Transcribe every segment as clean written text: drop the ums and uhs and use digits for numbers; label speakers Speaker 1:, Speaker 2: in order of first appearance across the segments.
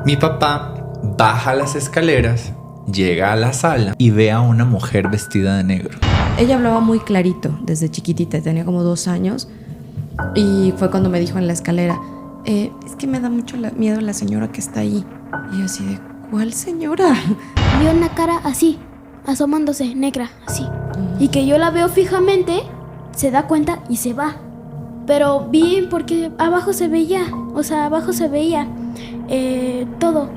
Speaker 1: Mi papá baja las escaleras, llega a la sala y ve a una mujer vestida de negro.
Speaker 2: Ella hablaba muy clarito desde chiquitita, tenía como 2 años. Y fue cuando me dijo en la escalera, es que me da mucho miedo la señora que está ahí. Y yo así de, ¿cuál señora?
Speaker 3: Vio una cara así, asomándose, negra, así. Y que yo la veo fijamente, se da cuenta y se va. Pero bien, porque abajo se veía, todo.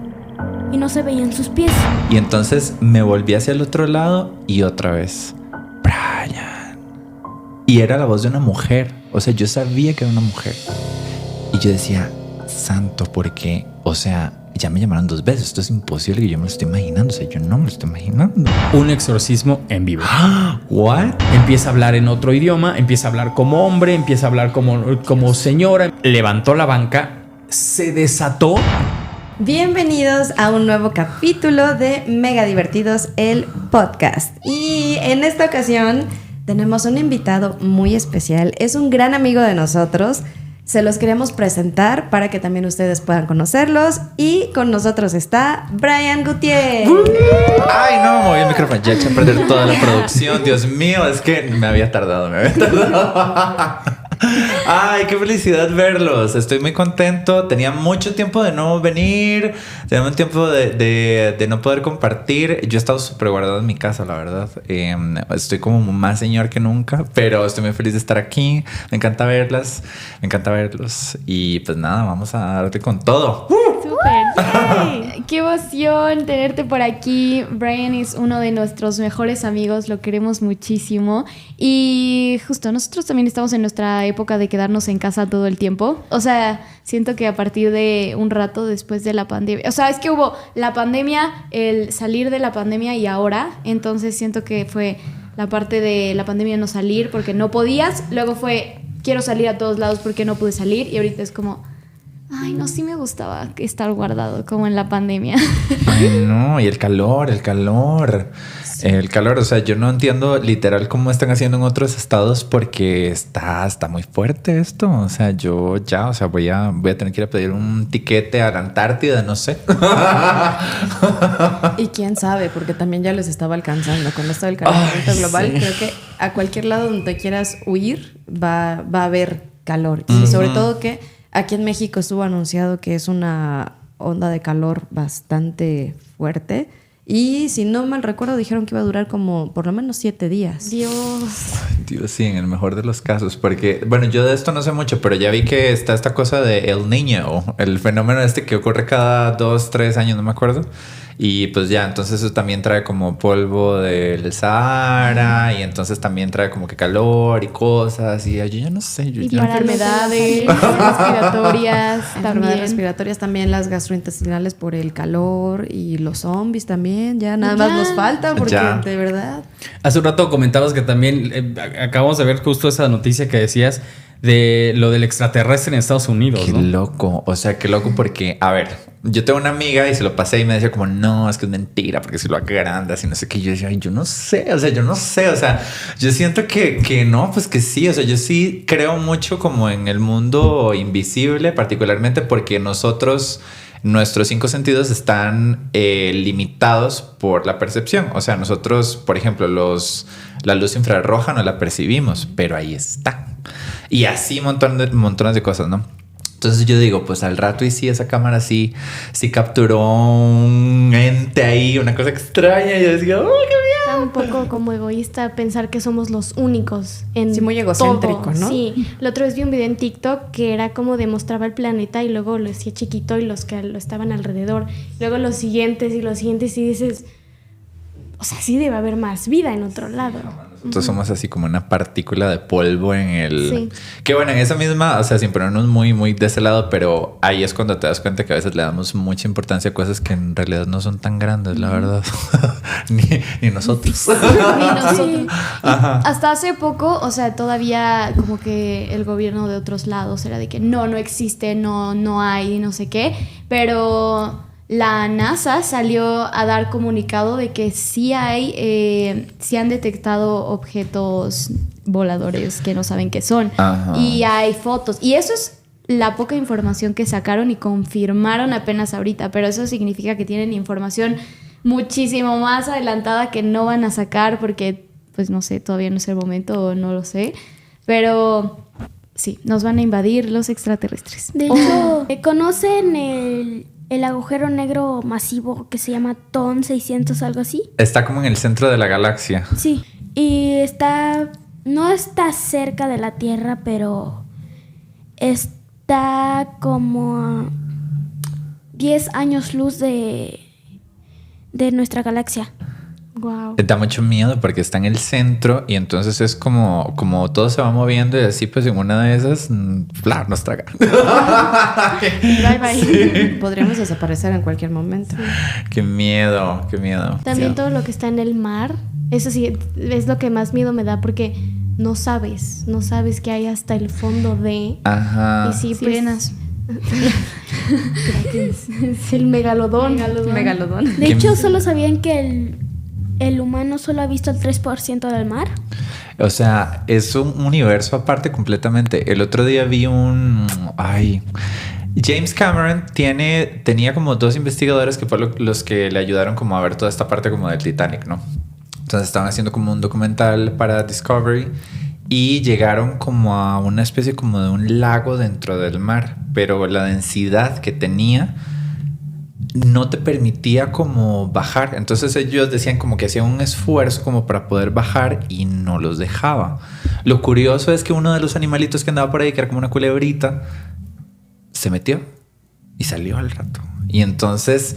Speaker 3: Y no se veían sus pies.
Speaker 1: Y entonces me volví hacia el otro lado y otra vez, Brian. Y era la voz de una mujer. O sea, yo sabía que era una mujer. Y yo decía, santo, ¿por qué? O sea, ya me llamaron 2 veces. Esto es imposible que yo me lo esté imaginando. O sea, yo no me lo estoy imaginando.
Speaker 4: Un exorcismo en vivo.
Speaker 1: ¿What?
Speaker 4: Empieza a hablar en otro idioma, empieza a hablar como hombre, empieza a hablar como señora. Levantó la banca, se desató.
Speaker 2: Bienvenidos a un nuevo capítulo de Mega Divertidos, el podcast. Y en esta ocasión tenemos un invitado muy especial. Es un gran amigo de nosotros. Se los queremos presentar para que también ustedes puedan conocerlos. Y con nosotros está Brian Gutiérrez.
Speaker 1: Ay, no, moví el micrófono. Ya eché a perder toda la producción. Dios mío, es que me había tardado. Ay, qué felicidad verlos. Estoy muy contento. Tenía mucho tiempo de no venir. Tenía un tiempo de no poder compartir. Yo he estado súper guardado en mi casa, la verdad. Estoy como más señor que nunca, pero estoy muy feliz de estar aquí. Me encanta verlas. Me encanta verlos. Y pues nada, vamos a darte con todo.
Speaker 5: ¡Súper! ¡Qué emoción tenerte por aquí! Brian es uno de nuestros mejores amigos, lo queremos muchísimo. Y justo, nosotros también estamos en nuestra época de quedarnos en casa todo el tiempo. O sea, siento que a partir de un rato después de la pandemia... O sea, es que hubo la pandemia, el salir de la pandemia y ahora. Entonces siento que fue la parte de la pandemia no salir porque no podías. Luego fue, quiero salir a todos lados porque no pude salir. Y ahorita es como... Ay, no, sí me gustaba estar guardado como en la pandemia.
Speaker 1: Ay, no, y el calor. Sí. El calor, o sea, yo no entiendo literal cómo están haciendo en otros estados porque está muy fuerte esto. O sea, yo ya, o sea, voy a tener que ir a pedir un tiquete a la Antártida, no sé.
Speaker 2: Y quién sabe, porque también ya les estaba alcanzando. Con esto del calentamiento global, sí. Creo que a cualquier lado donde quieras huir va a haber calor. Y sobre todo que aquí en México estuvo anunciado que es una onda de calor bastante fuerte. Y si no mal recuerdo, dijeron que iba a durar como por lo menos 7 días.
Speaker 5: Dios.
Speaker 1: Ay, Dios, sí, en el mejor de los casos. Porque, bueno, yo de esto no sé mucho, pero ya vi que está esta cosa de El Niño, el fenómeno que ocurre cada 2, 3 años, no me acuerdo. Y pues ya, entonces eso también trae como polvo del Sahara y entonces también trae como que calor y cosas y yo ya no sé.
Speaker 5: Y para enfermedades respiratorias también.
Speaker 2: Enfermedades respiratorias también, las gastrointestinales por el calor y los zombies también. Ya nada más nos falta porque de verdad.
Speaker 4: Hace un rato comentabas que también acabamos de ver justo esa noticia que decías de lo del extraterrestre en Estados Unidos.
Speaker 1: Qué loco, o sea, qué loco porque, a ver, yo tengo una amiga y se lo pasé y me decía como, no, es que es mentira porque si lo agrandas y no sé qué. Yo decía, ay, yo no sé, o sea, yo siento que no, pues que sí, o sea, yo sí creo mucho como en el mundo invisible, particularmente porque nuestros 5 sentidos están limitados por la percepción. O sea, nosotros, por ejemplo, la luz infrarroja no la percibimos, pero ahí está. Y así montones de cosas, ¿no? Entonces yo digo, pues al rato y sí, esa cámara sí capturó un ente ahí, una cosa extraña. Y yo decía, ¡oh, qué miedo!
Speaker 3: Está un poco como egoísta pensar que somos los únicos en
Speaker 2: sí, muy egocéntrico,
Speaker 3: todo,
Speaker 2: ¿no?
Speaker 3: Sí, la otra vez vi un video en TikTok que era como demostraba el planeta y luego lo hacía chiquito y los que lo estaban alrededor. Luego los siguientes y dices, o sea, sí debe haber más vida en otro lado.
Speaker 1: Nosotros somos así como una partícula de polvo en el...
Speaker 3: Sí.
Speaker 1: Que bueno, en esa misma, o sea, sin ponernos muy, muy de ese lado, pero ahí es cuando te das cuenta que a veces le damos mucha importancia a cosas que en realidad no son tan grandes, la verdad. ni nosotros.
Speaker 5: Ni nosotros. Hasta hace poco, o sea, todavía como que el gobierno de otros lados era de que no existe, no hay, no sé qué, pero... La NASA salió a dar comunicado de que sí han detectado objetos voladores que no saben qué son. Ajá. Y hay fotos. Y eso es la poca información que sacaron y confirmaron apenas ahorita, pero eso significa que tienen información muchísimo más adelantada que no van a sacar porque, pues no sé, todavía no es el momento o no lo sé, pero sí, nos van a invadir los extraterrestres.
Speaker 3: De hecho, ¿conocen el agujero negro masivo que se llama TON 600, algo así?
Speaker 1: Está como en el centro de la galaxia.
Speaker 3: Sí, y no está cerca de la Tierra, pero está como a 10 años luz de nuestra galaxia.
Speaker 5: Wow.
Speaker 1: Da mucho miedo porque está en el centro y entonces es como todo se va moviendo y así pues en una de esas, nos traga.
Speaker 2: Bye, bye. Sí. Podríamos desaparecer en cualquier momento.
Speaker 1: Qué miedo, qué miedo.
Speaker 3: También
Speaker 1: Sí.
Speaker 3: todo lo que está en el mar, eso sí, es lo que más miedo me da porque no sabes qué hay hasta el fondo de...
Speaker 1: Ajá.
Speaker 3: Y sí,
Speaker 5: Sirenas.
Speaker 3: es el megalodón.
Speaker 2: Megalodón.
Speaker 3: De hecho, solo sabían que el humano solo ha visto el 3% del mar.
Speaker 1: O sea, es un universo aparte completamente. El otro día vi James Cameron tenía como 2 investigadores que fueron los que le ayudaron como a ver toda esta parte como del Titanic, ¿no? Entonces estaban haciendo como un documental para Discovery y llegaron como a una especie como de un lago dentro del mar, pero la densidad que tenía no te permitía como bajar. Entonces ellos decían como que hacían un esfuerzo como para poder bajar y no los dejaba. Lo curioso es que uno de los animalitos que andaba por ahí, que era como una culebrita, se metió y salió al rato. Y entonces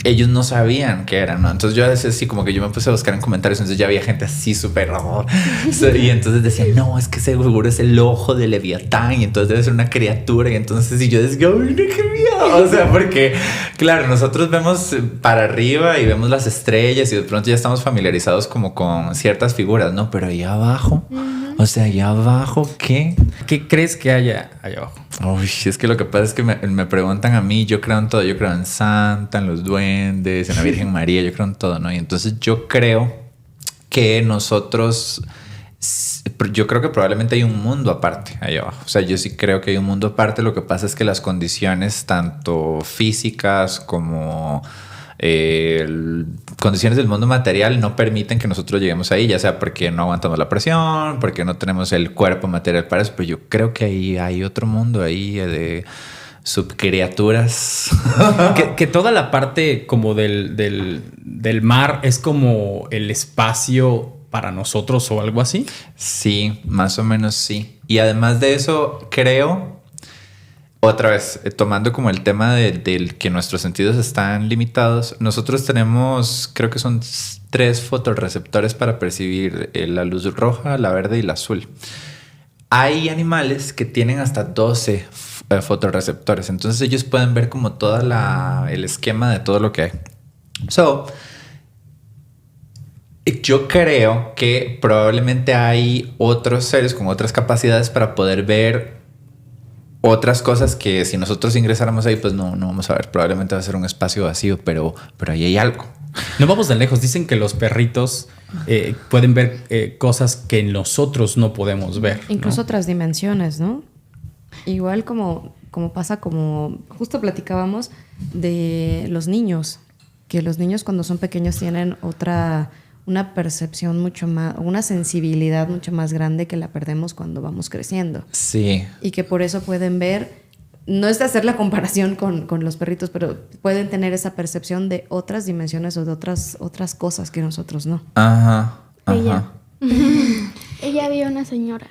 Speaker 1: ellos no sabían qué era, ¿no? Entonces yo a veces sí como que yo me puse a buscar en comentarios, entonces ya había gente así súper y entonces decían, no, es que seguro es el ojo de Leviatán y entonces debe ser una criatura y entonces y yo decía, ¡ay, no, qué miedo! O sea, porque claro, nosotros vemos para arriba y vemos las estrellas y de pronto ya estamos familiarizados como con ciertas figuras, ¿no? Pero ahí abajo, o sea, allá abajo, ¿qué?
Speaker 4: ¿Qué crees que haya allá abajo?
Speaker 1: Uy, es que lo que pasa es que me preguntan a mí, yo creo en todo, yo creo en Santa, en los duendes, en la Virgen María, yo creo en todo, ¿no? Y entonces yo creo que yo creo que probablemente hay un mundo aparte ahí abajo. O sea, yo sí creo que hay un mundo aparte. Lo que pasa es que las condiciones tanto físicas como condiciones del mundo material no permiten que nosotros lleguemos ahí, ya sea porque no aguantamos la presión, porque no tenemos el cuerpo material para eso, pero yo creo que ahí hay otro mundo ahí de subcriaturas.
Speaker 4: que toda la parte como del mar es como el espacio para nosotros o algo así.
Speaker 1: Sí, más o menos sí. Y además de eso, creo, otra vez, tomando como el tema del que nuestros sentidos están limitados, nosotros tenemos, creo que son 3 fotorreceptores para percibir la luz roja, la verde y la azul. Hay animales que tienen hasta 12 fotorreceptores, entonces ellos pueden ver como el esquema de todo lo que hay. Yo creo que probablemente hay otros seres con otras capacidades para poder ver otras cosas que si nosotros ingresáramos ahí, pues no vamos a ver. Probablemente va a ser un espacio vacío, pero ahí hay algo.
Speaker 4: No vamos tan lejos. Dicen que los perritos pueden ver cosas que nosotros no podemos ver.
Speaker 2: Incluso
Speaker 4: ¿no?
Speaker 2: otras dimensiones, ¿no? Igual como pasa, como justo platicábamos de los niños, que los niños cuando son pequeños tienen una percepción mucho más, una sensibilidad mucho más grande que la perdemos cuando vamos creciendo.
Speaker 1: Sí.
Speaker 2: Y que por eso pueden ver, no es de hacer la comparación con los perritos, pero pueden tener esa percepción de otras dimensiones o de otras cosas que nosotros no.
Speaker 1: Ajá.
Speaker 3: Ella vio una señora.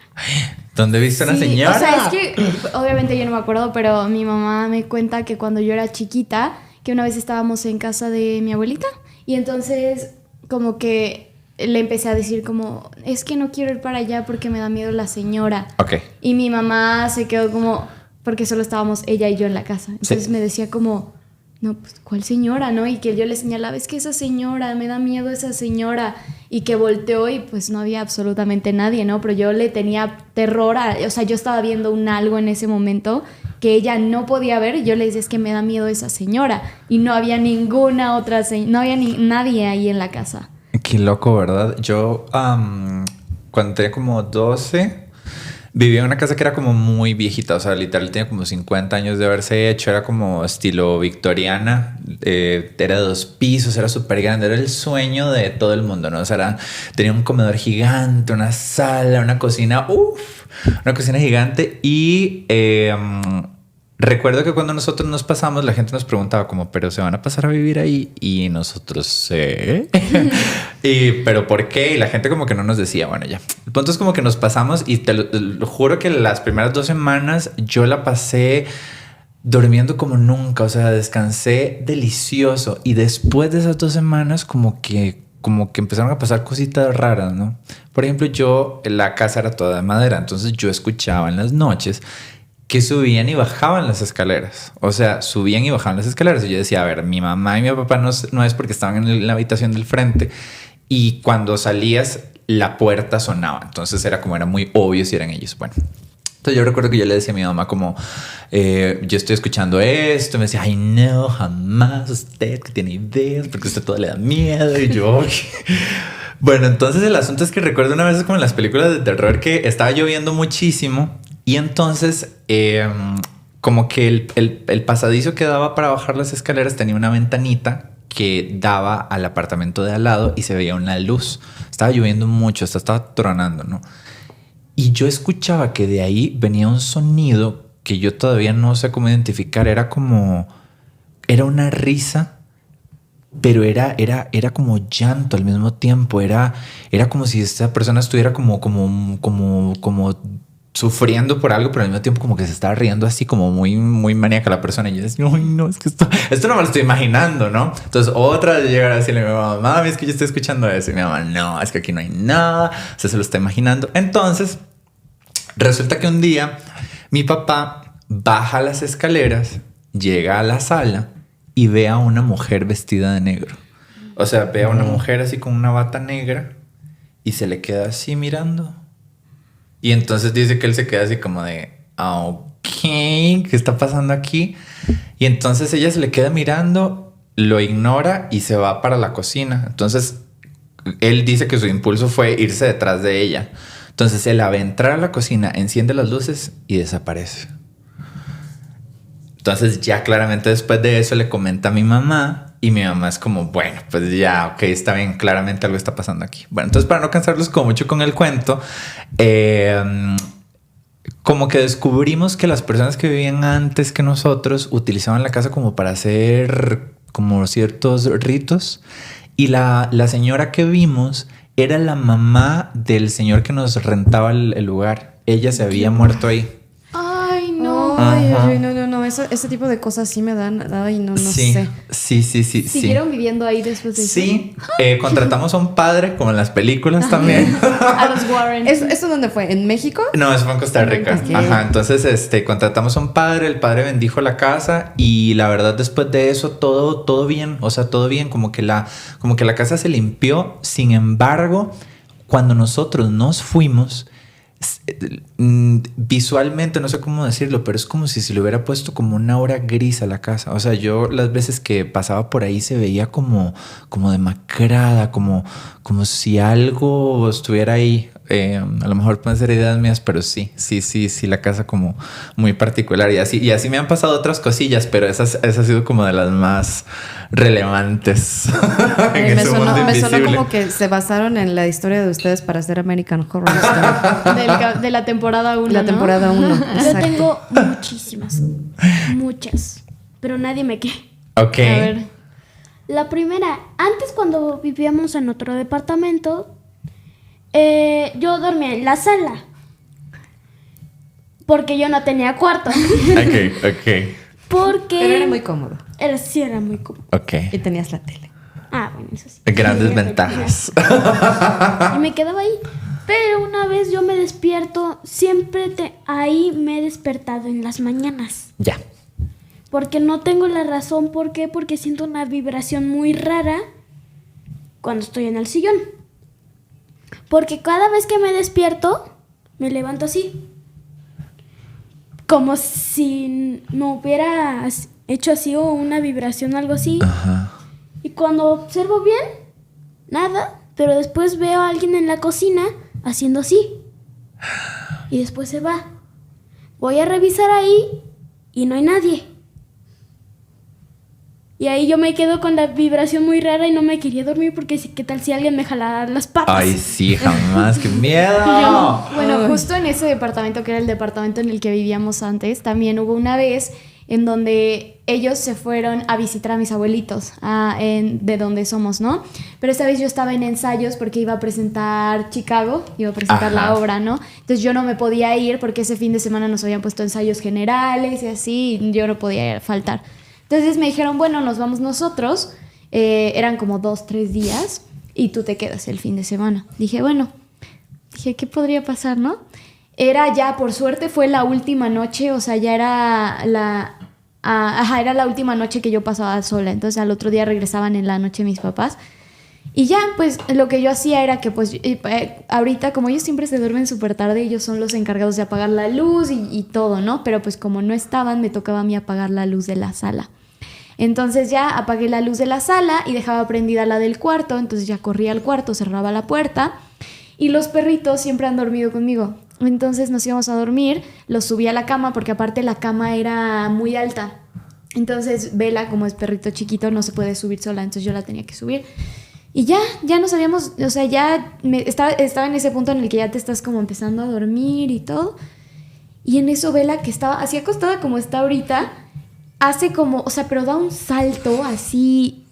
Speaker 1: ¿Dónde viste una
Speaker 5: Sí,
Speaker 1: señora?
Speaker 5: O sea, es que obviamente yo no me acuerdo, pero mi mamá me cuenta que cuando yo era chiquita, que una vez estábamos en casa de mi abuelita y entonces como que le empecé a decir como, es que no quiero ir para allá porque me da miedo la señora.
Speaker 1: Ok.
Speaker 5: Y mi mamá se quedó como, porque solo estábamos ella y yo en la casa. Entonces
Speaker 1: Sí.
Speaker 5: me decía como, no, pues, ¿cuál señora, no? Y que yo le señalaba, es que esa señora, me da miedo esa señora. Y que volteó y pues no había absolutamente nadie, ¿no? Pero yo le tenía terror o sea, yo estaba viendo un algo en ese momento que ella no podía ver y yo le decía, es que me da miedo esa señora. Y no había ninguna otra no había nadie ahí en la casa.
Speaker 1: Qué loco, ¿verdad? Yo, cuando tenía como 12, vivía en una casa que era como muy viejita, o sea, literal tenía como 50 años de haberse hecho, era como estilo victoriana, era de 2 pisos, era súper grande, era el sueño de todo el mundo, ¿no? O sea, tenía un comedor gigante, una sala, una cocina, una cocina gigante y... recuerdo que cuando nosotros nos pasamos, la gente nos preguntaba como, ¿pero se van a pasar a vivir ahí? Y nosotros, ¿sí? ¿Pero por qué? Y la gente como que no nos decía, bueno, ya. El punto es como que nos pasamos y te lo juro que las primeras 2 semanas yo la pasé durmiendo como nunca. O sea, descansé delicioso. Y después de esas 2 semanas como que empezaron a pasar cositas raras, ¿no? Por ejemplo, la casa era toda de madera. Entonces yo escuchaba en las noches que subían y bajaban las escaleras. O sea, subían y bajaban las escaleras. Y yo decía, a ver, mi mamá y mi papá no es porque estaban en la habitación del frente. Y cuando salías, la puerta sonaba. Entonces era muy obvio si eran ellos. Bueno, entonces yo recuerdo que yo le decía a mi mamá como, yo estoy escuchando esto. Y me decía, ay, no, jamás usted que tiene ideas, porque a usted todo le da miedo. Y yo... Bueno, entonces el asunto es que recuerdo una vez como en las películas de terror que estaba lloviendo muchísimo. Y entonces, como que el pasadizo que daba para bajar las escaleras tenía una ventanita que daba al apartamento de al lado y se veía una luz. Estaba lloviendo mucho, estaba tronando, ¿no? Y yo escuchaba que de ahí venía un sonido que yo todavía no sé cómo identificar. Era una risa, pero era como llanto al mismo tiempo. Era como si esta persona estuviera como sufriendo por algo, pero al mismo tiempo como que se estaba riendo así como muy, muy maníaca la persona. Y yo decía, ay, no, es que esto no me lo estoy imaginando, ¿no? Entonces otra vez llegar a decirle a mi mamá, mami, es que yo estoy escuchando eso. Y mi mamá, no, es que aquí no hay nada. O sea, se lo está imaginando. Entonces, resulta que un día mi papá baja las escaleras, llega a la sala y ve a una mujer vestida de negro. O sea, ve a una mujer así con una bata negra y se le queda así mirando. Y entonces dice que él se queda así como de, ok, ¿qué está pasando aquí? Y entonces ella se le queda mirando, lo ignora y se va para la cocina. Entonces él dice que su impulso fue irse detrás de ella. Entonces él va a entrar a la cocina, enciende las luces y desaparece. Entonces ya claramente después de eso le comenta a mi mamá. Y mi mamá es como, bueno, pues ya, ok, está bien, claramente algo está pasando aquí. Bueno, entonces para no cansarlos como mucho con el cuento, como que descubrimos que las personas que vivían antes que nosotros utilizaban la casa como para hacer como ciertos ritos. Y la señora que vimos era la mamá del señor que nos rentaba el lugar. Ella se había muerto ahí.
Speaker 5: Ay, no.
Speaker 2: Ay, no. Ese tipo de cosas sí me dan. Ay, no sé.
Speaker 1: Sí.
Speaker 5: ¿Siguieron viviendo ahí después de eso?
Speaker 1: Sí, contratamos a un padre, como en las películas también.
Speaker 5: A los Warren.
Speaker 2: ¿Eso dónde fue? ¿En México?
Speaker 1: No, eso fue en Costa Rica.
Speaker 2: Okay.
Speaker 1: Ajá, entonces contratamos a un padre, el padre bendijo la casa y la verdad después de eso todo bien, o sea, todo bien, como que la casa se limpió. Sin embargo, cuando nosotros nos fuimos, visualmente no sé cómo decirlo, pero es como si se le hubiera puesto como una aura gris a la casa. O sea, yo las veces que pasaba por ahí se veía como demacrada, como si algo estuviera ahí. A lo mejor pueden ser ideas mías, pero sí, la casa como muy particular y así me han pasado otras cosillas, pero esa ha sido como de las más relevantes.
Speaker 2: Me sonó como que se basaron en la historia de ustedes para hacer American Horror Story.
Speaker 5: De la temporada 1.
Speaker 2: La temporada 1.
Speaker 3: Yo tengo muchas, pero nadie me cree.
Speaker 1: Ok.
Speaker 3: A ver. La primera, antes cuando vivíamos en otro departamento, yo dormía en la sala porque yo no tenía cuarto.
Speaker 1: Ok.
Speaker 3: Porque
Speaker 2: Pero era muy cómodo.
Speaker 3: Sí, era muy cómodo.
Speaker 1: Ok.
Speaker 2: Y tenías la tele.
Speaker 3: Ah, bueno, eso sí.
Speaker 1: Grandes ventajas.
Speaker 3: Y me quedaba ahí. Pero una vez yo me despierto, ahí me he despertado en las mañanas.
Speaker 1: Ya.
Speaker 3: Porque no tengo la razón. ¿Por qué? Porque siento una vibración muy rara cuando estoy en el sillón. Porque cada vez que me despierto, me levanto así. Como si me hubiera hecho así o una vibración o algo así.
Speaker 1: Ajá.
Speaker 3: Y cuando observo bien, nada. Pero después veo a alguien en la cocina haciendo así. y después se va. Voy a revisar ahí y no hay nadie. Y ahí yo me quedo con la vibración muy rara y no me quería dormir porque qué tal si alguien me jalara las patas.
Speaker 1: Ay, sí, jamás, qué miedo.
Speaker 5: Bueno, justo en ese departamento, que era el departamento en el que vivíamos antes, también hubo una vez en donde ellos se fueron a visitar a mis abuelitos, de donde somos, ¿no? Pero esta vez yo estaba en ensayos porque iba a presentar Chicago, iba a presentar la obra, ¿no? Entonces yo no me podía ir porque ese fin de semana nos habían puesto ensayos generales y así, y yo no podía faltar. Entonces me dijeron, bueno, nos vamos nosotros, eran como 2-3 días, y tú te quedas el fin de semana. Dije, bueno, ¿qué podría pasar, no? Era ya, por suerte, fue la última noche, o sea, ya era era la última noche que yo pasaba sola. Entonces al otro día regresaban en la noche mis papás. Y ya, pues lo que yo hacía era que pues ahorita, como ellos siempre se duermen súper tarde, ellos son los encargados de apagar la luz y todo, ¿no? Pero pues como no estaban, me tocaba a mí apagar la luz de la sala. Entonces ya apagué la luz de la sala y dejaba prendida la del cuarto. Entonces ya corría al cuarto, cerraba la puerta. Y los perritos siempre han dormido conmigo. Entonces nos íbamos a dormir, los subí a la cama porque aparte la cama era muy alta. Entonces Bella, como es perrito chiquito, no se puede subir sola, entonces yo la tenía que subir. Y ya nos habíamos, o sea, estaba en ese punto en el que ya te estás como empezando a dormir y todo. Y en eso Bella, que estaba así acostada como está ahorita, hace como, o sea, pero da un salto así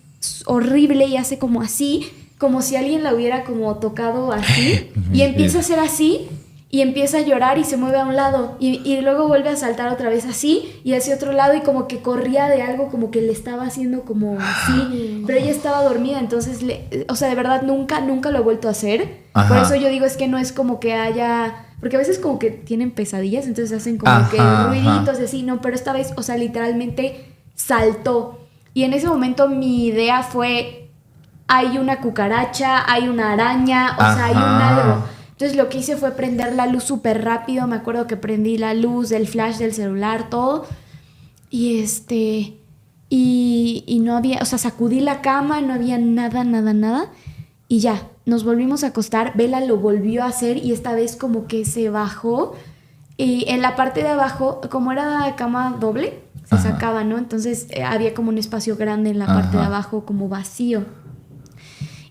Speaker 5: horrible y hace como así, como si alguien la hubiera como tocado así. Y empieza a hacer así y empieza a llorar y se mueve a un lado. Y luego vuelve a saltar otra vez así y hacia otro lado y como que corría de algo, como que le estaba haciendo como así. Pero ella estaba dormida, entonces, o sea, de verdad nunca lo he vuelto a hacer. Ajá. Por eso yo digo, es que no es como que haya... Porque a veces como que tienen pesadillas, entonces hacen como que ruiditos así, no, pero esta vez, o sea, literalmente saltó. Y en ese momento mi idea fue, hay una cucaracha, hay una araña, o sea, hay un algo. Entonces lo que hice fue prender la luz súper rápido, me acuerdo que prendí la luz del flash del celular, todo. Y y no había, o sea, sacudí la cama, no había nada. Y ya, nos volvimos a acostar, Bella lo volvió a hacer y esta vez como que se bajó y en la parte de abajo, como era cama doble, se sacaba, ¿no? Entonces había como un espacio grande en la parte de abajo como vacío.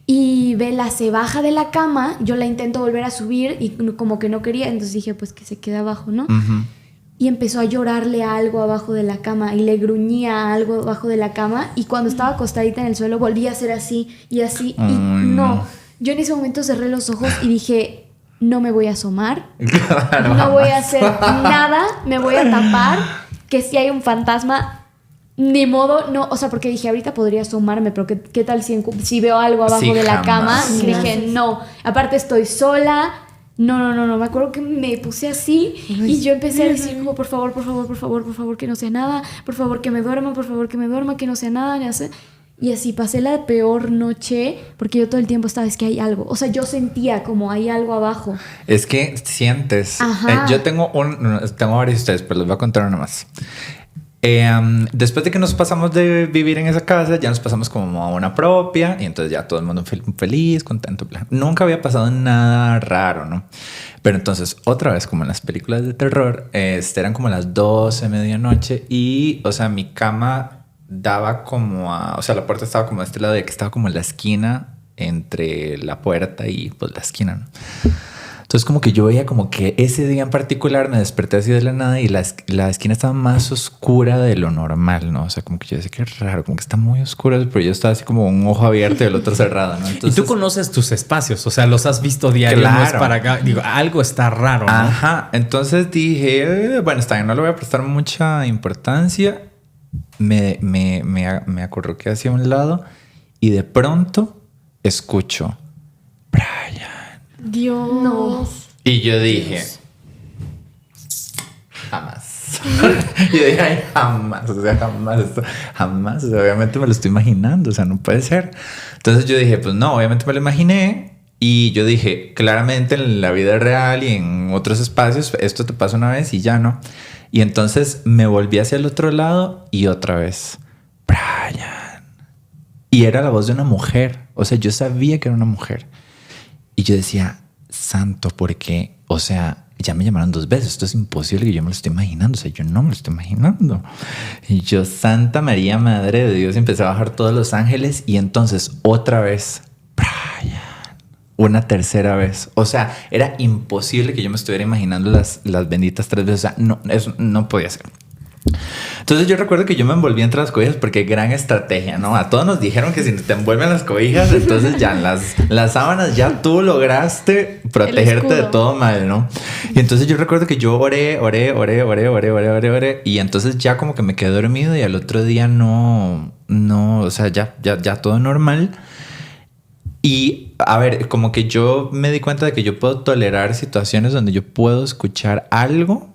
Speaker 5: Y Bella se baja de la cama, yo la intento volver a subir y como que no quería, entonces dije pues que se quede abajo, ¿no? Y empezó a llorarle a algo abajo de la cama y le gruñía algo abajo de la cama y cuando estaba acostadita en el suelo volvía a hacer así y así y no. Yo en ese momento cerré los ojos y dije, no me voy a asomar, no voy a hacer nada, me voy a tapar, que si hay un fantasma, ni modo, no, o sea, porque dije, ahorita podría asomarme, pero ¿qué tal si veo algo abajo de la cama? Y dije, no, aparte estoy sola. No, me acuerdo que me puse así y yo empecé a decir como por favor, que no sea nada, por favor que me duerma, que no sea nada, ni hace. Y así pasé la peor noche porque yo todo el tiempo estaba, es que hay algo, o sea, yo sentía como hay algo abajo.
Speaker 1: Es que sientes. Yo tengo varios ustedes, pero les voy a contar una más. Después de que nos pasamos de vivir en esa casa, ya nos pasamos como a una propia y entonces ya todo el mundo feliz, contento. Bla. Nunca había pasado nada raro, ¿no? Pero entonces otra vez, como en las películas de terror, eran como las 12, medianoche y, o sea, mi cama daba como o sea, la puerta estaba como de este lado, de que estaba como en la esquina entre la puerta y pues la esquina, ¿no? Entonces como que yo veía como que ese día en particular me desperté así de la nada y la esquina estaba más oscura de lo normal, ¿no? O sea, como que yo decía, qué raro, como que está muy oscura, pero yo estaba así como un ojo abierto y el otro cerrado, ¿no? Entonces,
Speaker 4: y tú conoces tus espacios, o sea, los has visto diario,
Speaker 1: claro.
Speaker 4: No es para acá. Digo, algo está raro, ¿no?
Speaker 1: Entonces dije, bueno, está bien, no le voy a prestar mucha importancia. Me acurruqué hacia un lado y de pronto escucho, Brian.
Speaker 3: Dios. No.
Speaker 1: Y yo dije, jamás. Y yo dije, ay, jamás. O sea, jamás. O sea, obviamente me lo estoy imaginando. O sea, no puede ser. Entonces yo dije, pues no, obviamente me lo imaginé. Y yo dije, claramente en la vida real y en otros espacios, esto te pasa una vez y ya no. Y entonces me volví hacia el otro lado y otra vez, Brian. Y era la voz de una mujer. O sea, yo sabía que era una mujer. Y yo decía, santo, porque, o sea, ya me llamaron 2 veces. Esto es imposible que yo me lo esté imaginando. O sea, yo no me lo estoy imaginando. Y yo, Santa María, Madre de Dios, empecé a bajar todos los ángeles. Y entonces, otra vez, Brian. Una tercera vez. O sea, era imposible que yo me estuviera imaginando las benditas 3 veces. O sea, no, eso no podía ser. Entonces yo recuerdo que yo me envolví entre las cobijas porque gran estrategia, ¿no? A todos nos dijeron que si te envuelven las cobijas, entonces ya las sábanas ya tú lograste protegerte de todo mal, ¿no? Y entonces yo recuerdo que yo oré. Y entonces ya como que me quedé dormido y al otro día no, o sea, ya todo normal. Y a ver, como que yo me di cuenta de que yo puedo tolerar situaciones donde yo puedo escuchar algo.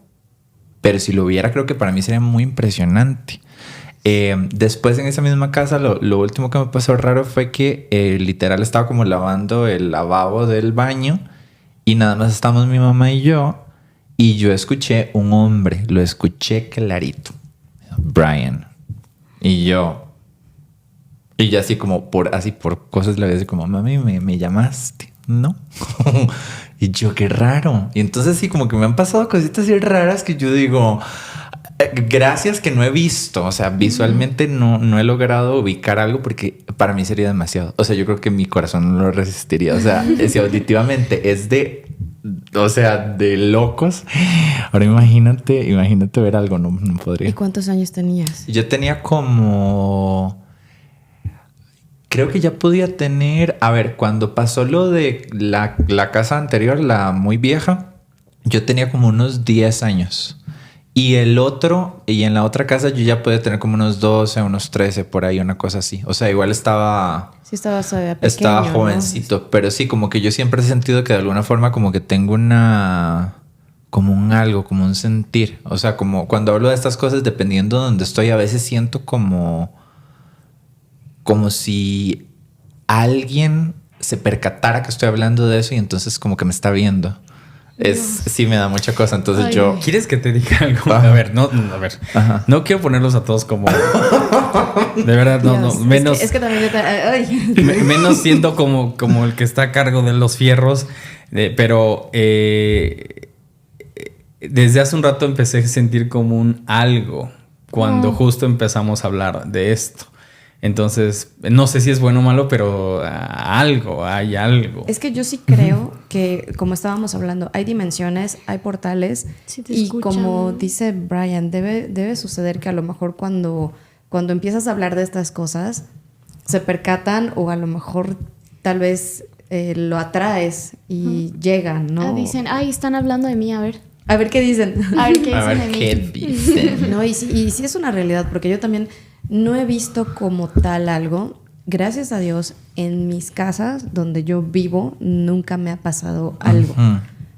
Speaker 1: Pero si lo viera, creo que para mí sería muy impresionante. Después en esa misma casa, lo último que me pasó raro fue que literal estaba como lavando el lavabo del baño y nada más estábamos mi mamá y yo escuché un hombre, lo escuché clarito. Brian. Y yo así como por cosas le decía como, mami, me llamaste, ¿no? Y yo, qué raro. Y entonces sí, como que me han pasado cositas así raras que yo digo, gracias que no he visto. O sea, visualmente no he logrado ubicar algo porque para mí sería demasiado. O sea, yo creo que mi corazón no lo resistiría. O sea, si auditivamente es de locos. Ahora imagínate ver algo, no podría.
Speaker 2: ¿Y cuántos años tenías?
Speaker 1: Yo tenía como... Creo que ya podía tener... A ver, cuando pasó lo de la casa anterior, la muy vieja, yo tenía como unos 10 años. Y en la otra casa yo ya podía tener como unos 12, unos 13, por ahí, una cosa así. O sea, igual estaba...
Speaker 2: Sí, estaba todavía pequeño,
Speaker 1: estaba jovencito, ¿no? Pero sí, como que yo siempre he sentido que de alguna forma como que tengo como un algo, como un sentir. O sea, como cuando hablo de estas cosas, dependiendo de donde estoy, a veces siento como si alguien se percatara que estoy hablando de eso y entonces como que me está viendo. Sí me da mucha cosa. Entonces
Speaker 4: ¿Quieres que te diga algo? A ver, Ajá. No quiero ponerlos a todos como... De verdad, no. Menos...
Speaker 2: Es que también yo
Speaker 4: menos siendo como el que está a cargo de los fierros. Pero desde hace un rato empecé a sentir como un algo cuando justo empezamos a hablar de esto. Entonces, no sé si es bueno o malo, pero hay algo.
Speaker 2: Es que yo sí creo que, como estábamos hablando, hay dimensiones, hay portales.
Speaker 3: Sí, te
Speaker 2: y
Speaker 3: escuchan.
Speaker 2: como dice Brian, debe suceder que a lo mejor cuando empiezas a hablar de estas cosas, se percatan o a lo mejor tal vez lo atraes y llegan, ¿no?
Speaker 3: Dicen, están hablando de mí, a ver.
Speaker 2: A ver qué dicen.
Speaker 3: A ver qué dicen
Speaker 1: A ver
Speaker 3: de mí.
Speaker 1: qué dicen.
Speaker 2: No, y sí es una realidad, porque yo también no he visto como tal algo. Gracias a Dios, en mis casas donde yo vivo nunca me ha pasado algo.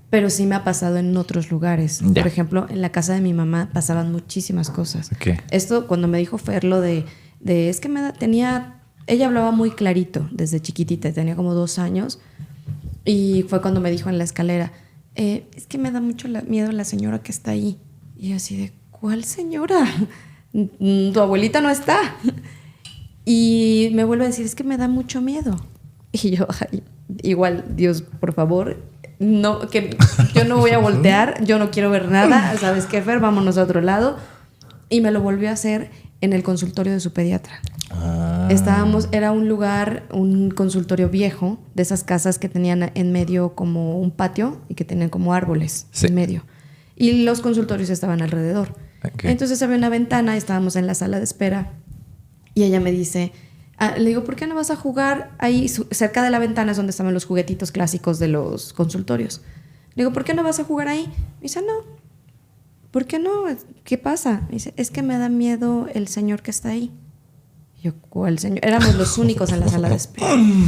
Speaker 2: Pero sí me ha pasado en otros lugares.
Speaker 1: Ya.
Speaker 2: Por ejemplo, en la casa de mi mamá pasaban muchísimas cosas.
Speaker 1: Okay.
Speaker 2: Esto cuando me dijo Fer lo de es que ella hablaba muy clarito desde chiquitita, tenía como 2 años. Y fue cuando me dijo en la escalera, es que me da mucho miedo la señora que está ahí. Y yo así de, ¿cuál señora? Tu abuelita no está. Y me vuelve a decir, es que me da mucho miedo. Y yo, igual, Dios, por favor, no, que yo no voy a voltear, yo no quiero ver nada. ¿Sabes qué, Fer? Vámonos a otro lado. Y me lo volvió a hacer en el consultorio de su pediatra. Era un lugar, un consultorio viejo, de esas casas que tenían en medio como un patio y que tenían como árboles en medio. Y los consultorios estaban alrededor. Okay. Entonces había una ventana, estábamos en la sala de espera y ella me dice, le digo, ¿por qué no vas a jugar ahí? Cerca de la ventana es donde estaban los juguetitos clásicos de los consultorios. Le digo, ¿por qué no vas a jugar ahí? Me dice, no. ¿Por qué no? ¿Qué pasa? Me dice, es que me da miedo el señor que está ahí. Y yo, ¿cuál señor? Éramos los únicos en la sala de espera. Le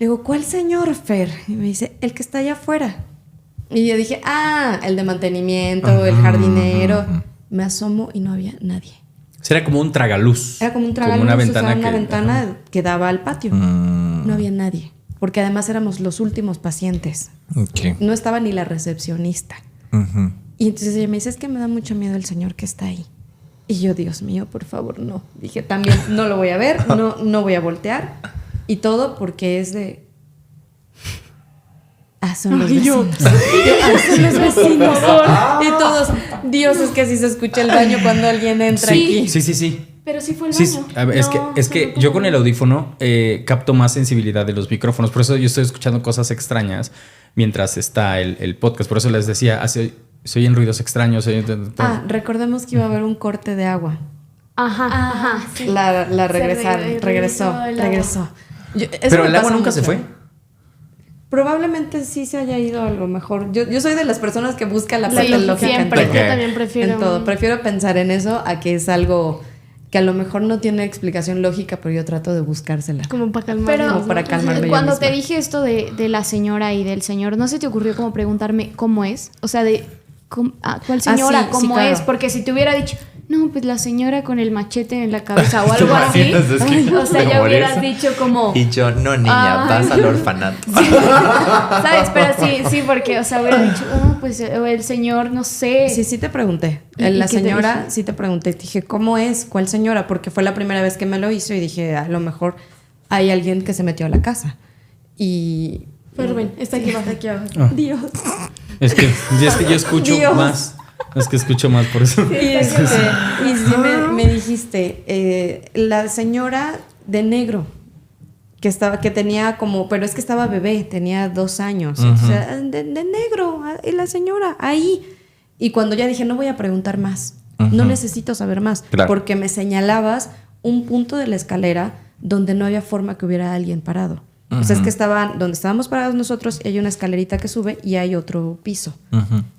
Speaker 2: digo, ¿cuál señor, Fer? Y me dice, el que está allá afuera. Y yo dije, el de mantenimiento, el jardinero. Me asomo y no había nadie.
Speaker 4: Era como un tragaluz.
Speaker 2: Era como un tragaluz,
Speaker 4: como una
Speaker 2: ventana que daba al patio. No había nadie, porque además éramos los últimos pacientes.
Speaker 1: Okay.
Speaker 2: No estaba ni la recepcionista. Y entonces ella me dice, es que me da mucho miedo el señor que está ahí. Y yo, Dios mío, por favor, no. Dije, también no lo voy a ver, no voy a voltear. Y todo porque es de... son los
Speaker 3: Ay, yo.
Speaker 2: vecinos. Son los vecinos. Y todos, Dios, es que así se escucha el baño cuando alguien entra aquí.
Speaker 4: Sí.
Speaker 3: Pero sí fue el
Speaker 4: Sí,
Speaker 3: baño.
Speaker 4: a ver, es que yo con el audífono capto más sensibilidad de los micrófonos. Por eso yo estoy escuchando cosas extrañas mientras está el podcast. Por eso les decía, se oyen ruidos extraños.
Speaker 2: Recordemos que iba a haber un corte de agua.
Speaker 3: Ajá.
Speaker 2: Sí. La regresaron, regresó.
Speaker 4: Pero el agua nunca se fue.
Speaker 2: Probablemente sí se haya ido a lo mejor. Yo soy de las personas que busca la parte lógica
Speaker 3: siempre.
Speaker 2: en todo.
Speaker 3: Yo también prefiero.
Speaker 2: En todo. Prefiero pensar en eso a que es algo que a lo mejor no tiene explicación lógica, pero yo trato de buscársela.
Speaker 3: Como para calmarme.
Speaker 2: Como para calmarme yo
Speaker 5: Cuando
Speaker 2: misma.
Speaker 5: te dije esto de la señora y del señor, ¿no se te ocurrió como preguntarme cómo es? O sea, ¿cuál señora?
Speaker 2: sí,
Speaker 5: ¿Cómo
Speaker 2: claro.
Speaker 5: es? Porque si te hubiera dicho, no, pues la señora con el machete en la cabeza o algo así,
Speaker 1: imaginas? Es que
Speaker 5: o sea,
Speaker 1: de
Speaker 5: ya hubieras
Speaker 1: morirse.
Speaker 5: dicho como...
Speaker 1: Y yo, no, niña, vas al orfanato.
Speaker 5: ¿Sabes? Pero sí, porque, o sea, hubiera dicho, pues el señor, no sé.
Speaker 2: Sí te pregunté.
Speaker 5: ¿Y
Speaker 2: La
Speaker 5: qué te
Speaker 2: señora,
Speaker 5: dije?
Speaker 2: sí te pregunté. Dije, ¿cómo es? ¿Cuál señora? Porque fue la primera vez que me lo hizo y dije, a lo mejor hay alguien que se metió a la casa. Y...
Speaker 3: Pero ven, está aquí abajo.
Speaker 2: Dios.
Speaker 4: Es que yo escucho
Speaker 2: Dios.
Speaker 4: más. Es que escucho más por eso.
Speaker 2: Y sí me dijiste, la señora de negro, que tenía como, pero es que estaba bebé, tenía 2 años. O sea, de negro, y la señora ahí. Y cuando ya dije, no voy a preguntar más, no necesito saber más,
Speaker 1: Claro.
Speaker 2: porque me señalabas un punto de la escalera donde no había forma que hubiera alguien parado. O sea, es que donde estábamos parados nosotros, hay una escalerita que sube y hay otro piso.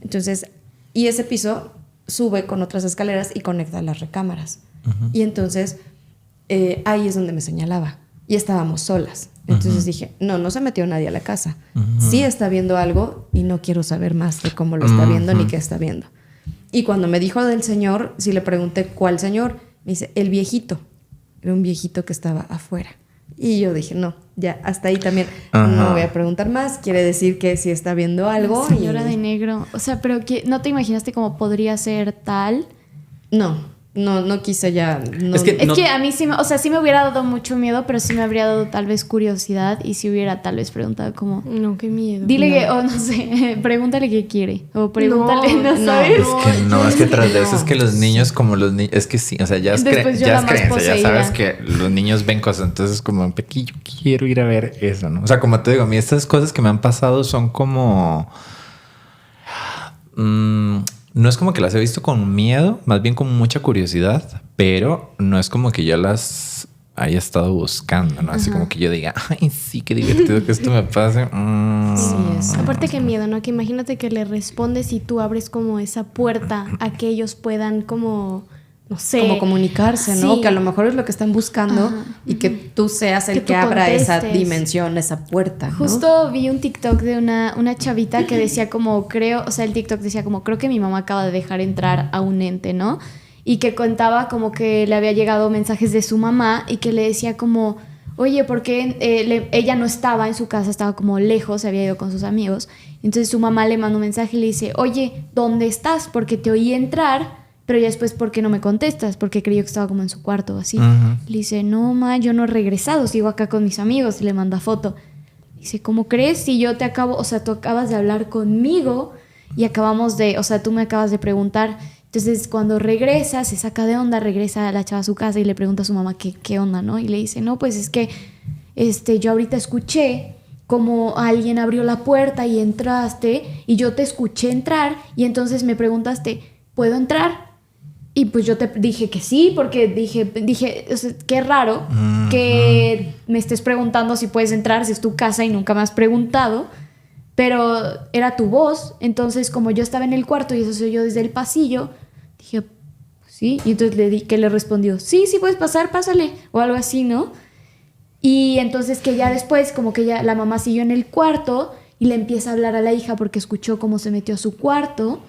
Speaker 2: Entonces, y ese piso sube con otras escaleras y conecta las recámaras. Y entonces, ahí es donde me señalaba. Y estábamos solas. Entonces dije, no se metió nadie a la casa. Sí está viendo algo y no quiero saber más de cómo lo está viendo ni qué está viendo. Y cuando me dijo del señor, sí le pregunté, ¿cuál señor? Me dice, el viejito. Era un viejito que estaba afuera. Y yo dije, no, ya, hasta ahí también no voy a preguntar más. Quiere decir que sí está viendo algo.
Speaker 5: Señora de negro. O sea, pero que ¿no te imaginaste cómo podría ser tal?
Speaker 2: No quise ya. No,
Speaker 4: Es que-
Speaker 5: Es
Speaker 4: No-
Speaker 5: que a mí sí me hubiera dado mucho miedo, pero sí me habría dado tal vez curiosidad y si hubiera tal vez preguntado como...
Speaker 3: No, qué miedo.
Speaker 5: Dile que, o no sé, pregúntale qué quiere. O pregúntale, no,
Speaker 2: no,
Speaker 5: sabes.
Speaker 1: Es que tras de eso
Speaker 2: no.
Speaker 1: es que los niños, como los niños, es que sí, o sea, ya es,
Speaker 5: Después yo
Speaker 1: ya
Speaker 5: la
Speaker 1: es
Speaker 5: más
Speaker 1: creencia, ya
Speaker 5: poseída.
Speaker 1: sabes que los niños ven cosas, entonces como que yo quiero ir a ver eso, ¿no? O sea, como te digo, a mí estas cosas que me han pasado son como... no es como que las he visto con miedo, más bien con mucha curiosidad, pero no es como que yo las haya estado buscando, ¿no? Así como que yo diga, ay, sí, qué divertido que esto me pase.
Speaker 2: Sí es.
Speaker 3: Aparte qué miedo, ¿no? Que imagínate que le respondes y tú abres como esa puerta a que ellos puedan como, no sé.
Speaker 2: Como comunicarse, ¿no?
Speaker 3: Sí.
Speaker 2: Que a lo mejor es lo que están buscando
Speaker 5: Ajá.
Speaker 2: y que tú seas el
Speaker 3: Que
Speaker 2: que
Speaker 3: tú
Speaker 2: abra esa
Speaker 3: contestes.
Speaker 2: dimensión, esa puerta, ¿no?
Speaker 5: Justo vi un TikTok de una chavita que decía como, el TikTok decía como, creo que mi mamá acaba de dejar entrar a un ente, ¿no? Y que contaba como que le había llegado mensajes de su mamá y que le decía como, oye, ¿por qué ella no estaba en su casa? Estaba como lejos, se había ido con sus amigos. Entonces su mamá le mandó un mensaje y le dice, oye, ¿dónde estás? Porque te oí entrar, pero ya después, ¿por qué no me contestas? Porque creyó que estaba como en su cuarto o así. Le dice, no, ma, yo no he regresado, sigo acá con mis amigos. Y le manda foto. Dice, ¿cómo crees? Si yo tú acabas de hablar conmigo y tú me acabas de preguntar. Entonces, cuando regresa, se saca de onda, regresa a la chava a su casa y le pregunta a su mamá qué onda, ¿no? Y le dice, no, pues es que yo ahorita escuché como alguien abrió la puerta y entraste y yo te escuché entrar y entonces me preguntaste, ¿puedo entrar? Y pues yo te dije que sí, porque dije, o sea, qué raro que me estés preguntando si puedes entrar, si es tu casa y nunca me has preguntado, pero era tu voz. Entonces, como yo estaba en el cuarto y eso se oyó desde el pasillo, dije, sí. Y entonces le respondió, sí, puedes pasar, pásale, o algo así, ¿no? Y entonces que ya después, como que ya la mamá siguió en el cuarto y le empieza a hablar a la hija porque escuchó cómo se metió a su cuarto.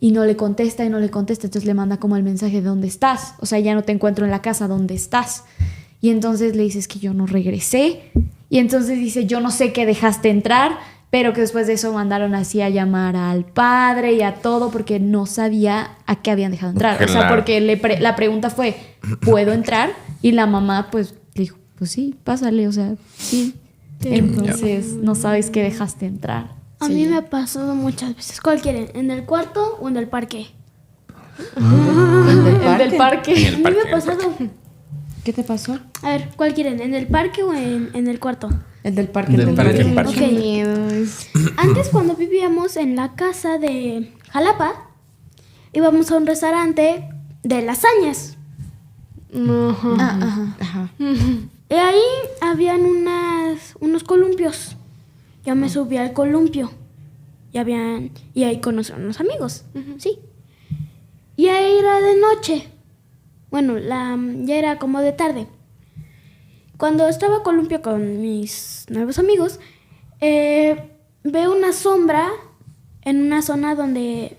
Speaker 5: Y no le contesta, entonces le manda como el mensaje de ¿dónde estás? O sea, ya no te encuentro en la casa, ¿dónde estás? Y entonces le dices que yo no regresé. Y entonces dice, yo no sé qué dejaste entrar, pero que después de eso mandaron así a llamar al padre y a todo porque no sabía a qué habían dejado entrar. O sea,
Speaker 1: Claro.
Speaker 5: porque la pregunta fue, ¿puedo entrar? Y la mamá pues dijo, pues sí, pásale, o sea, sí. Entonces no sabes qué dejaste entrar.
Speaker 3: A mí me ha pasado muchas veces. ¿Cuál quieren? ¿En el cuarto o en el parque?
Speaker 2: ¿El del
Speaker 5: El del parque.
Speaker 4: En el
Speaker 3: A mí
Speaker 4: parque,
Speaker 3: me ha
Speaker 4: en el
Speaker 3: pasado.
Speaker 2: ¿Qué te pasó?
Speaker 3: A ver, ¿cuál quieren? ¿En el parque o en el cuarto?
Speaker 2: El del parque.
Speaker 4: Del parque, el parque.
Speaker 3: Ok.
Speaker 5: Qué miedo.
Speaker 3: Antes, cuando vivíamos en la casa de Jalapa, íbamos a un restaurante de lasañas.
Speaker 2: Ajá.
Speaker 3: Y ahí habían unos columpios. Yo me subí al columpio. Y ahí conocí a unos amigos. Sí. Y ahí era de noche. Bueno, ya era como de tarde. Cuando estaba columpio con mis nuevos amigos, veo una sombra en una zona donde...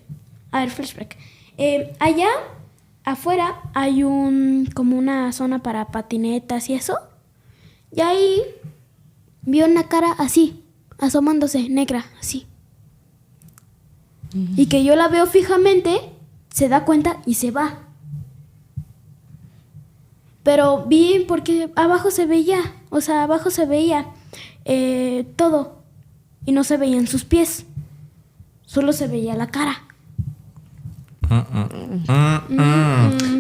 Speaker 3: A ver, flashback. Allá, afuera, hay como una zona para patinetas y eso. Y ahí vi una cara así, asomándose, negra, así. Y que yo la veo fijamente, se da cuenta y se va. Pero vi porque abajo se veía todo. Y no se veían sus pies. Solo se veía la cara.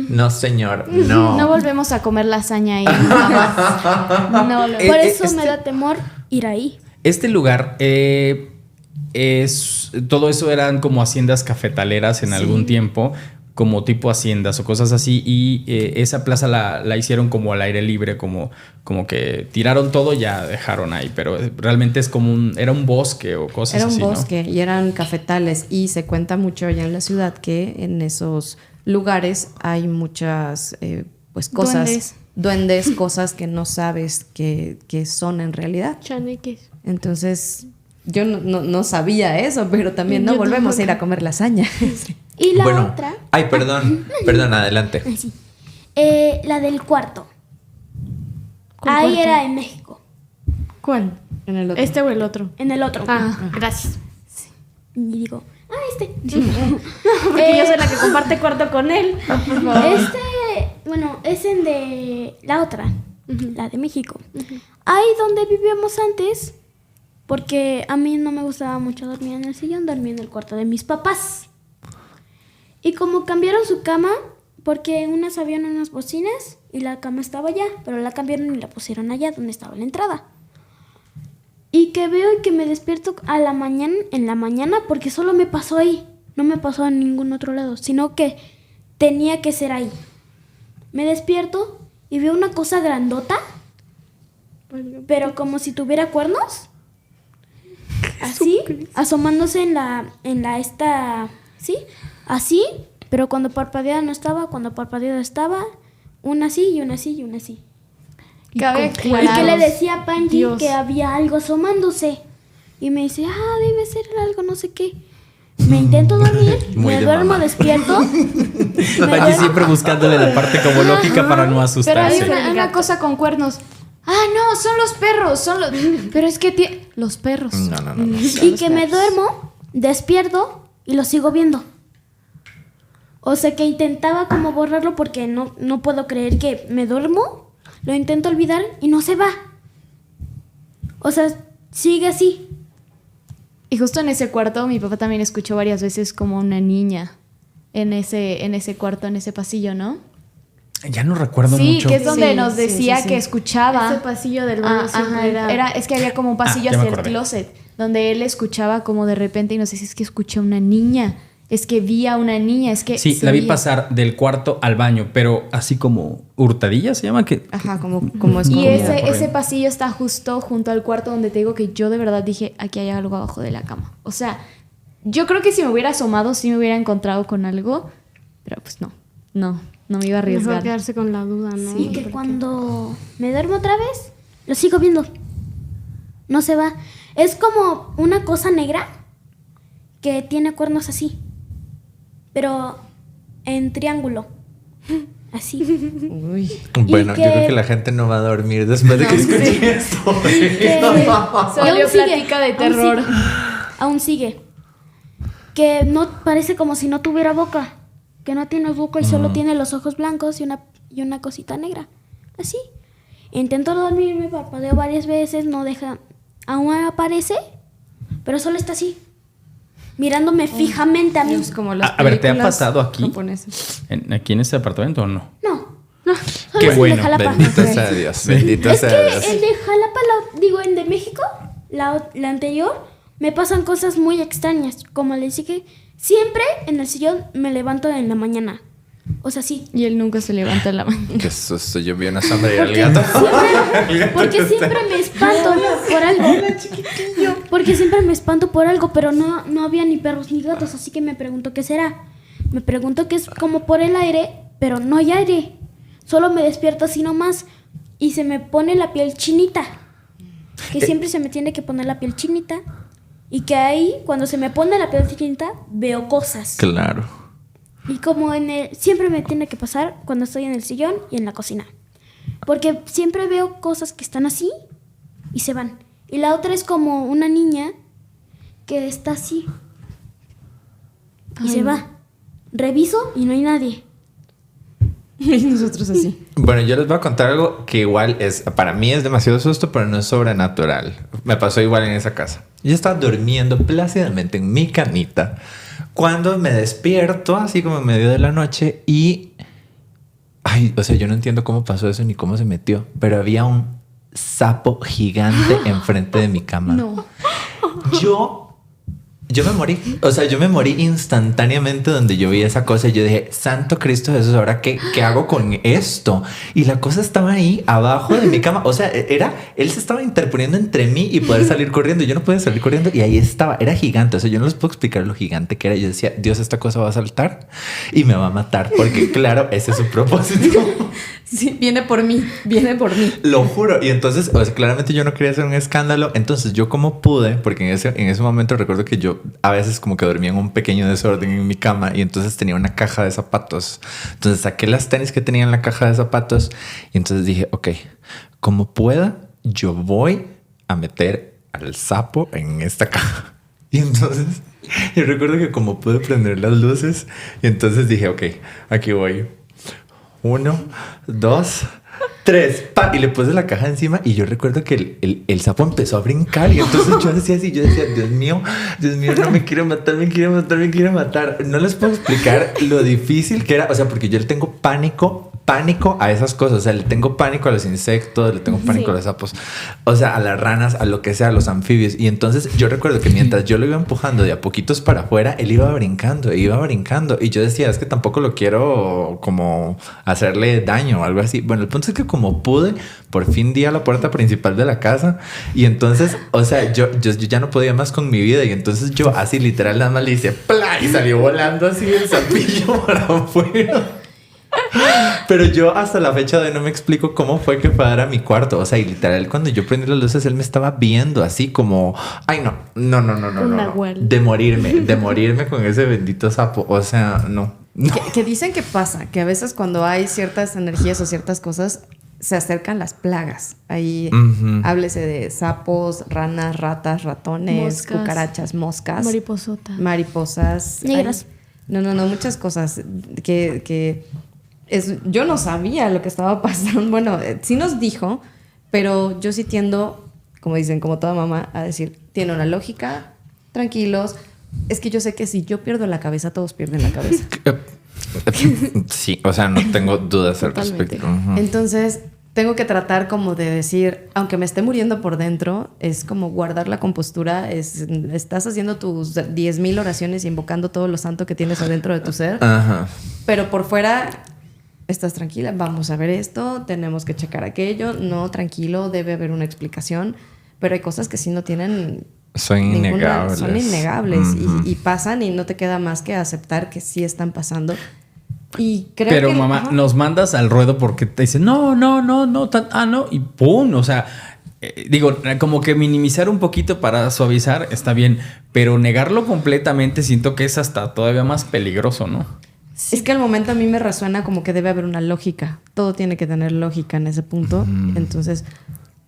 Speaker 1: No, señor, no.
Speaker 5: No volvemos a comer lasaña ahí. Jamás. No,
Speaker 3: Por eso me da temor ir ahí.
Speaker 4: Este lugar todo eso eran como haciendas cafetaleras en algún tiempo, como tipo haciendas o cosas así, y esa plaza la hicieron como al aire libre, como que tiraron todo y ya dejaron ahí, pero realmente es como era un bosque o cosas así.
Speaker 2: Era un
Speaker 4: ¿no?
Speaker 2: bosque y eran cafetales, y se cuenta mucho allá en la ciudad que en esos lugares hay muchas pues cosas, duendes, cosas que no sabes que son en realidad.
Speaker 3: Chaneques.
Speaker 2: Entonces yo no sabía eso, pero también no
Speaker 3: Yo
Speaker 2: volvemos
Speaker 3: tampoco.
Speaker 2: a ir a comer lasaña.
Speaker 3: Y la
Speaker 1: Bueno,
Speaker 3: otra,
Speaker 1: ay, perdón, adelante.
Speaker 3: así, la del cuarto.
Speaker 2: ¿Cuál
Speaker 3: Ahí
Speaker 2: cuarto?
Speaker 3: era en México.
Speaker 2: ¿Cuál? En el otro.
Speaker 5: ¿Este o el otro?
Speaker 3: En el otro.
Speaker 5: Gracias.
Speaker 3: Y digo, este.
Speaker 5: Porque yo soy la que comparte cuarto con él. Por favor.
Speaker 3: Bueno, es en de la otra, la de México. Ahí donde vivíamos antes, porque a mí no me gustaba mucho dormir en el sillón, dormí en el cuarto de mis papás. Y como cambiaron su cama, porque unas habían unas bocinas y la cama estaba allá, pero la cambiaron y la pusieron allá donde estaba la entrada. Y que veo y que me despierto en la mañana, porque solo me pasó ahí, no me pasó en ningún otro lado, sino que tenía que ser ahí. Me despierto y veo una cosa grandota, pero como si tuviera cuernos, así, asomándose ¿sí? Así, pero cuando parpadeaba no estaba, cuando parpadeaba estaba, una así y una así y una así.
Speaker 5: Cabe
Speaker 3: Y
Speaker 5: aclarar.
Speaker 3: que le decía a Panji
Speaker 5: Dios.
Speaker 3: que había algo asomándose. Y me dice, debe ser algo, no sé qué. Me intento dormir,
Speaker 1: Muy
Speaker 3: me
Speaker 1: de
Speaker 3: duermo
Speaker 1: mamá.
Speaker 3: despierto.
Speaker 4: Panji siempre buscándole la parte como lógica para no
Speaker 5: Pero
Speaker 4: asustarse.
Speaker 5: hay una cosa con cuernos. No, son los perros, Pero es que los perros.
Speaker 1: No.
Speaker 3: Y que me duermo, despierto y lo sigo viendo. O sea que intentaba como borrarlo porque no puedo creer que me duermo, lo intento olvidar y no se va. O sea, sigue así.
Speaker 5: Y justo en ese cuarto, mi papá también escuchó varias veces como una niña en ese cuarto, en ese pasillo, ¿no?
Speaker 4: Ya no recuerdo
Speaker 5: Sí,
Speaker 4: mucho.
Speaker 5: que es donde
Speaker 2: Sí,
Speaker 5: nos
Speaker 2: sí,
Speaker 5: decía
Speaker 2: sí, sí.
Speaker 5: que escuchaba.
Speaker 3: Ese pasillo del baño siempre era...
Speaker 5: Es que había como un pasillo
Speaker 4: ya me
Speaker 5: hacia el
Speaker 4: acordé.
Speaker 5: closet, donde él escuchaba como de repente y nos decía, es que escuché a una niña, es que vi a una niña, es que...
Speaker 4: Sí,
Speaker 5: se
Speaker 4: la vi
Speaker 5: veía".
Speaker 4: pasar del cuarto al baño, pero así como hurtadilla se llama, que
Speaker 2: Ajá, como
Speaker 5: Y
Speaker 2: escondida.
Speaker 5: ese
Speaker 4: corriendo.
Speaker 5: pasillo está justo junto al cuarto donde te digo que yo de verdad dije, aquí hay algo abajo de la cama. O sea, yo creo que si me hubiera asomado, sí me hubiera encontrado con algo, pero pues no me iba a
Speaker 3: Mejor
Speaker 5: arriesgar.
Speaker 3: quedarse con la duda, ¿no?
Speaker 5: Sí,
Speaker 3: Y que
Speaker 5: porque-
Speaker 3: cuando me duermo otra vez, lo sigo viendo. No se va. Es como una cosa negra que tiene cuernos así. Pero en triángulo. Así.
Speaker 2: Uy.
Speaker 1: Bueno,
Speaker 3: que-
Speaker 1: yo creo que la gente no va a dormir después de que escuche esto.
Speaker 3: Que-
Speaker 5: Salió
Speaker 3: aún sigue,
Speaker 5: plática de
Speaker 3: aún
Speaker 5: terror.
Speaker 3: sigue, Aún sigue. Que no parece como si no tuviera boca. Que no tiene boca y solo tiene los ojos blancos y una cosita negra. Así. Intento dormirme, parpadeo varias veces, no deja. Aún aparece, pero solo está así, mirándome fijamente a mí.
Speaker 2: Es como las
Speaker 4: A ver, ¿te ha
Speaker 2: películas
Speaker 4: pasado aquí?
Speaker 2: japonesas.
Speaker 4: ¿Aquí en este apartamento o no?
Speaker 3: No, solo
Speaker 4: Qué
Speaker 3: es el
Speaker 4: bueno,
Speaker 3: de Jalapa.
Speaker 1: Bendito sea Dios. Bendito
Speaker 3: Es
Speaker 1: sea
Speaker 3: que
Speaker 1: Dios.
Speaker 3: el de Jalapa, el de México, la anterior, me pasan cosas muy extrañas. Como les dije, siempre en el sillón me levanto en la mañana. O sea, sí.
Speaker 5: Y él nunca se levanta en la mañana.
Speaker 1: Qué susto, yo vi una sombra y era el gato.
Speaker 3: Porque siempre me espanto por algo. Porque siempre me espanto por algo, pero no había ni perros ni gatos, así que me pregunto qué será. Me pregunto que es como por el aire, pero no hay aire. Solo me despierto así nomás y se me pone la piel chinita. Que siempre se me tiene que poner la piel chinita. Y que ahí, cuando se me pone la piel chinita, veo cosas.
Speaker 1: Claro.
Speaker 3: Y como siempre me tiene que pasar cuando estoy en el sillón y en la cocina. Porque siempre veo cosas que están así y se van. Y la otra es como una niña que está así y se va. Reviso y no hay nadie.
Speaker 2: Y nosotros así.
Speaker 1: Bueno, yo les voy a contar algo que igual para mí es demasiado susto, pero no es sobrenatural. Me pasó igual en esa casa. Yo estaba durmiendo plácidamente en mi camita cuando me despierto así como en medio de la noche y... Ay, o sea, yo no entiendo cómo pasó eso ni cómo se metió, pero había un sapo gigante enfrente de mi cama.
Speaker 5: No.
Speaker 1: Yo me morí. O sea, yo me morí instantáneamente donde yo vi esa cosa y yo dije, Santo Cristo Jesús, ¿ahora qué hago con esto? Y la cosa estaba ahí abajo de mi cama. O sea, él se estaba interponiendo entre mí y poder salir corriendo. Yo no podía salir corriendo y ahí estaba. Era gigante. O sea, yo no les puedo explicar lo gigante que era. Yo decía, Dios, esta cosa va a saltar y me va a matar. Porque claro, ese es su propósito.
Speaker 2: Sí, viene por mí.
Speaker 1: Lo juro. Y entonces, o sea, claramente yo no quería hacer un escándalo. Entonces yo como pude, porque en ese momento recuerdo que yo a veces como que dormía en un pequeño desorden en mi cama y entonces tenía una caja de zapatos. Entonces saqué las tenis que tenía en la caja de zapatos y entonces dije, ok, como pueda, yo voy a meter al sapo en esta caja. Y entonces yo recuerdo que como pude prender las luces y entonces dije, ok, aquí voy. 1, 2, 3, y le puse la caja encima y yo recuerdo que el sapo empezó a brincar y entonces yo decía así, Dios mío, no me quiere matar, me quiere matar. No les puedo explicar lo difícil que era, o sea, porque yo le tengo pánico a esas cosas, o sea, le tengo pánico a los insectos, le tengo pánico a los sapos, o sea, a las ranas, a lo que sea, a los anfibios. Y entonces yo recuerdo que mientras yo lo iba empujando de a poquitos para afuera, él iba brincando y yo decía, es que tampoco lo quiero como hacerle daño o algo así. Bueno, el punto es que como pude, por fin di a la puerta principal de la casa y entonces, o sea, yo ya no podía más con mi vida y entonces yo así literal nada más le hice ¡plá! Y salió volando así el sapillo para afuera. Pero yo hasta la fecha de no me explico cómo fue que fue a dar a mi cuarto. O sea, y literal cuando yo prendí las luces él me estaba viendo así como ay no. De morirme con ese bendito sapo. O sea, no.
Speaker 2: Que dicen que pasa, que a veces cuando hay ciertas energías o ciertas cosas se acercan las plagas. Ahí háblese de sapos, ranas, ratas, ratones,
Speaker 5: moscas,
Speaker 2: cucarachas, moscas, mariposas,
Speaker 3: negras.
Speaker 2: No, muchas cosas que yo no sabía lo que estaba pasando. Bueno, sí nos dijo, pero yo sí tiendo, como dicen, como toda mamá, a decir, tiene una lógica, tranquilos. Es que yo sé que si yo pierdo la cabeza, todos pierden la cabeza.
Speaker 1: Sí, o sea, no tengo dudas al
Speaker 2: Totalmente.
Speaker 1: respecto.
Speaker 2: Entonces, tengo que tratar como de decir, aunque me esté muriendo por dentro, es como guardar la compostura. Estás haciendo tus 10,000 oraciones y invocando todo lo santo que tienes adentro de tu ser.
Speaker 1: Ajá.
Speaker 2: Pero por fuera estás tranquila, vamos a ver esto, tenemos que checar aquello. No, tranquilo, debe haber una explicación. Pero hay cosas que sí no tienen...
Speaker 1: Son innegables.
Speaker 2: Son innegables y pasan y no te queda más que aceptar que sí están pasando. Y creo
Speaker 4: pero
Speaker 2: que,
Speaker 4: mamá, nos mandas al ruedo porque te dicen no, y pum, o sea, digo, como que minimizar un poquito para suavizar está bien, pero negarlo completamente siento que es hasta todavía más peligroso, ¿no?
Speaker 2: Es que al momento a mí me resuena como que debe haber una lógica. Todo tiene que tener lógica en ese punto. Entonces,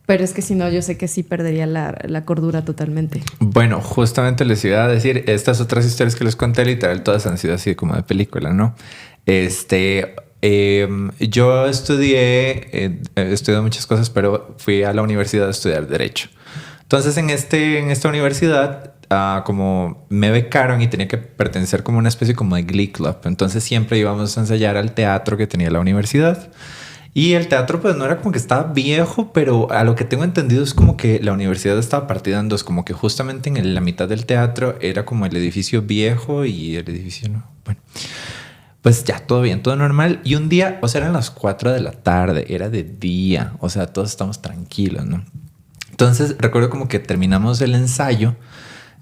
Speaker 2: pero es que si no, yo sé que sí perdería la cordura totalmente.
Speaker 1: Bueno, justamente les iba a decir, estas otras historias que les conté, literal, todas han sido así como de película, ¿no? Yo estudié muchas cosas, pero fui a la universidad a estudiar Derecho. Entonces, en esta universidad como me becaron y tenía que pertenecer como una especie como de Glee Club. Entonces siempre íbamos a ensayar al teatro que tenía la universidad. Y el teatro pues no era como que estaba viejo, pero a lo que tengo entendido es como que la universidad estaba partida en dos, como que justamente en la mitad del teatro era como el edificio viejo y el edificio nuevo. Bueno, pues ya todo bien, todo normal. Y un día, o sea, eran las 4 de la tarde, era de día, o sea, todos estamos tranquilos, ¿no? Entonces recuerdo como que terminamos el ensayo,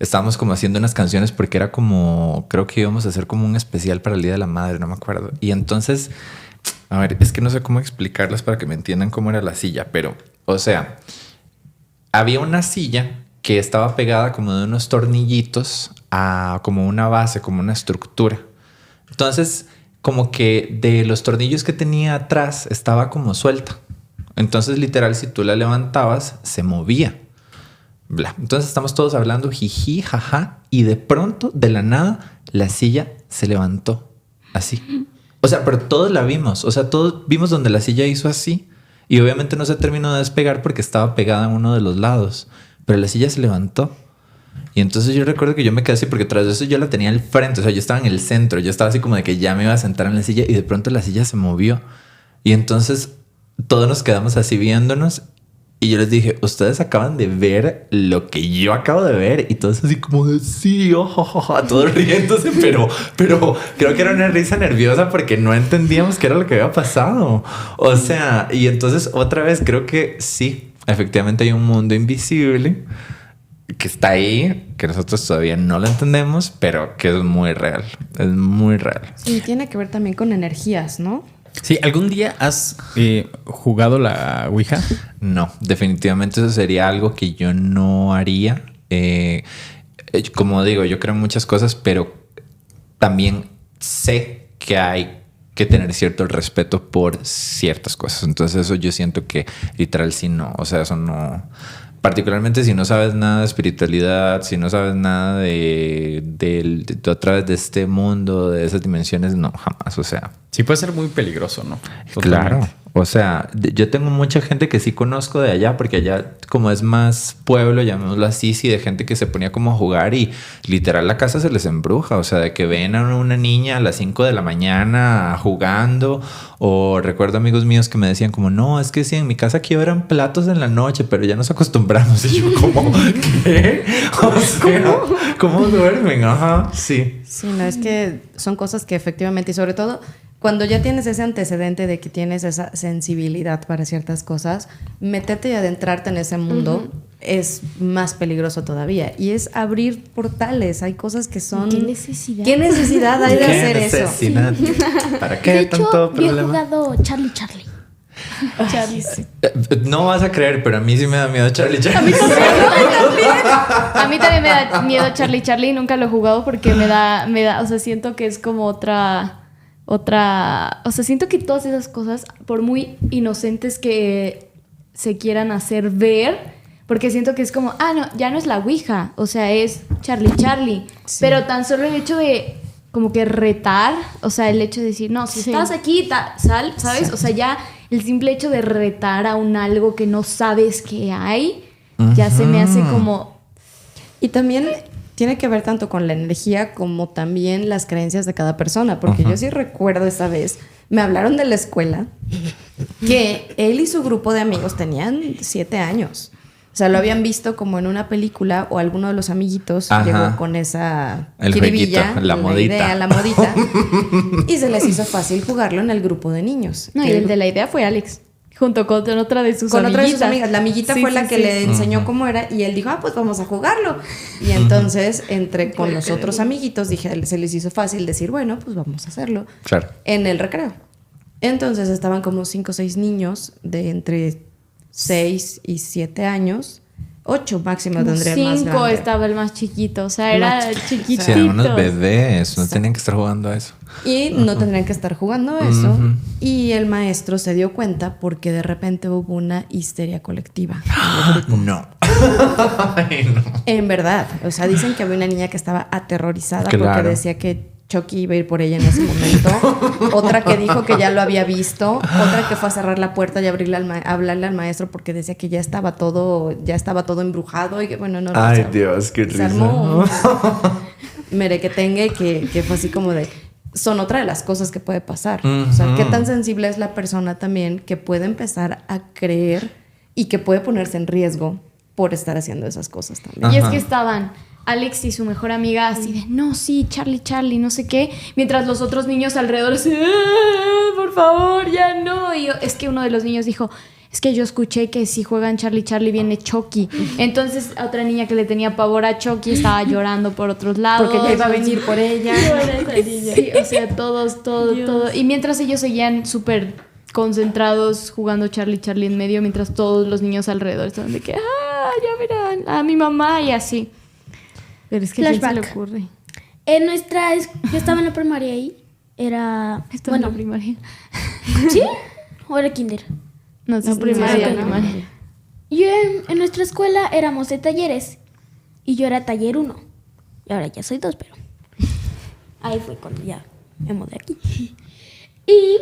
Speaker 1: estábamos como haciendo unas canciones porque era como, creo que íbamos a hacer como un especial para el Día de la Madre, no me acuerdo. Y entonces... A ver, es que no sé cómo explicarlas para que me entiendan cómo era la silla, pero, o sea, había una silla que estaba pegada como de unos tornillitos a como una base, como una estructura. Entonces, como que de los tornillos que tenía atrás estaba como suelta. Entonces, literal, si tú la levantabas, se movía. Bla. Entonces, estamos todos hablando jiji, jaja, y de pronto, de la nada, la silla se levantó así. O sea, pero todos la vimos. O sea, todos vimos donde la silla hizo así. Y obviamente no se terminó de despegar porque estaba pegada en uno de los lados. Pero la silla se levantó. Y entonces yo recuerdo que yo me quedé así porque tras eso yo la tenía al frente. O sea, yo estaba en el centro. Yo estaba así como de que ya me iba a sentar en la silla. Y de pronto la silla se movió. Y entonces todos nos quedamos así viéndonos. Y yo les dije, ustedes acaban de ver lo que yo acabo de ver. Y todos así como de sí, todos riéndose. Pero creo que era una risa nerviosa porque no entendíamos qué era lo que había pasado. O sea, y entonces otra vez creo que sí, efectivamente hay un mundo invisible que está ahí, que nosotros todavía no lo entendemos, pero que es muy real. Es muy real.
Speaker 2: Y tiene que ver también con energías, ¿no?
Speaker 4: Sí, ¿algún día has jugado la Ouija?
Speaker 1: No, definitivamente eso sería algo que yo no haría. Como digo, yo creo en muchas cosas, pero también sé que hay que tener cierto respeto por ciertas cosas. Entonces eso yo siento que literal sí no. O sea, eso no... Particularmente si no sabes nada de espiritualidad, si no sabes nada de a través de este mundo, de esas dimensiones, no, jamás. O sea...
Speaker 4: Sí puede ser muy peligroso, ¿no?
Speaker 1: Claro. O sea, yo tengo mucha gente que sí conozco de allá, porque allá como es más pueblo, llamémoslo así, sí, de gente que se ponía como a jugar y literal la casa se les embruja. O sea, de que ven a una niña a las 5 de la mañana jugando. O recuerdo amigos míos que me decían como, no, es que sí, en mi casa quiebran platos en la noche, pero ya nos acostumbramos. Y yo como, ¿qué? O sea, ¿cómo duermen? Ajá, sí.
Speaker 2: Sí, no, es que son cosas que efectivamente, y sobre todo cuando ya tienes ese antecedente de que tienes esa sensibilidad para ciertas cosas, meterte y adentrarte en ese mundo es más peligroso todavía. Y es abrir portales. Hay cosas que son...
Speaker 3: ¿Qué necesidad?
Speaker 2: ¿Qué necesidad hay de hacer eso?
Speaker 3: Sí.
Speaker 1: ¿Para qué
Speaker 3: De hecho,
Speaker 1: tanto
Speaker 3: yo he
Speaker 1: problema?
Speaker 3: jugado Charlie. Charlie.
Speaker 1: No vas a creer, pero a mí sí me da miedo Charlie.
Speaker 5: A mí también me da miedo Charlie. Nunca lo he jugado porque me da, o sea, siento que es como otra, o sea, siento que todas esas cosas, por muy inocentes que se quieran hacer ver, porque siento que es como, no, ya no es la Ouija, o sea, es Charlie. Sí. Pero tan solo el hecho de como que retar, o sea, el hecho de decir, no, si estás aquí, sal, ¿sabes? Sí. O sea, ya el simple hecho de retar a un algo que no sabes que hay, ya se me hace como...
Speaker 2: Y también tiene que ver tanto con la energía como también las creencias de cada persona, porque yo sí recuerdo esa vez, me hablaron de la escuela, que él y su grupo de amigos tenían 7 años. O sea, lo habían visto como en una película o alguno de los amiguitos llegó con esa kiribilla,
Speaker 1: la modita.
Speaker 2: la modita, y se les hizo fácil jugarlo en el grupo de niños.
Speaker 5: No, y el de la idea fue Alex, junto con otra de sus amiguitas. Con otra de sus amigas. La amiguita fue la que le enseñó cómo era y él dijo, pues vamos a jugarlo. Y entonces, con los otros amiguitos, se les hizo fácil decir, bueno, pues vamos a hacerlo.
Speaker 1: Claro.
Speaker 2: En el recreo. Entonces estaban como 5 o 6 niños de entre 6 y 7 años. 8 máximo tendría el más grande.
Speaker 5: 5 estaba el más chiquito, o sea, era chiquitito.
Speaker 1: Sí, eran unos bebés, no tenían que estar jugando a eso.
Speaker 2: Y no tendrían que estar jugando a eso. Y el maestro se dio cuenta porque de repente hubo una histeria colectiva.
Speaker 1: No. Ay, no.
Speaker 2: En verdad, o sea, dicen que había una niña que estaba aterrorizada porque decía que Chucky iba a ir por ella en ese momento. Otra que dijo que ya lo había visto. Otra que fue a cerrar la puerta y abrirle hablarle al maestro porque decía que ya estaba todo embrujado y que bueno, no lo
Speaker 1: Ay,
Speaker 2: sé.
Speaker 1: Dios, qué
Speaker 2: Se
Speaker 1: risa.
Speaker 2: armó un merequetengue que fue así como de... Son otra de las cosas que puede pasar. O sea, qué tan sensible es la persona también que puede empezar a creer y que puede ponerse en riesgo por estar haciendo esas cosas también.
Speaker 5: Y es que estaban Alex y su mejor amiga así de, no, sí, Charlie, no sé qué. Mientras los otros niños alrededor así, por favor, ya no. Y es que uno de los niños dijo, es que yo escuché que si juegan Charlie viene Chucky. Entonces otra niña que le tenía pavor a Chucky estaba llorando por otros lados.
Speaker 2: Porque ya iba a venir por ella.
Speaker 5: Sí, o sea, todo. Y mientras ellos seguían súper concentrados jugando Charlie en medio, mientras todos los niños alrededor estaban de que, ya verán, a mi mamá y así. Pero es que ¿a quién se le ocurre?
Speaker 3: Yo estaba en la primaria ahí. Era...
Speaker 5: Estaba en la primaria.
Speaker 3: ¿Sí? ¿O era kinder?
Speaker 5: No sé,
Speaker 3: No,
Speaker 5: primaria,
Speaker 3: ¿no?
Speaker 5: primaria.
Speaker 3: Yo en nuestra escuela éramos de talleres. Y yo era taller 1. Y ahora ya soy 2, pero... Ahí fue cuando ya me mudé aquí. Y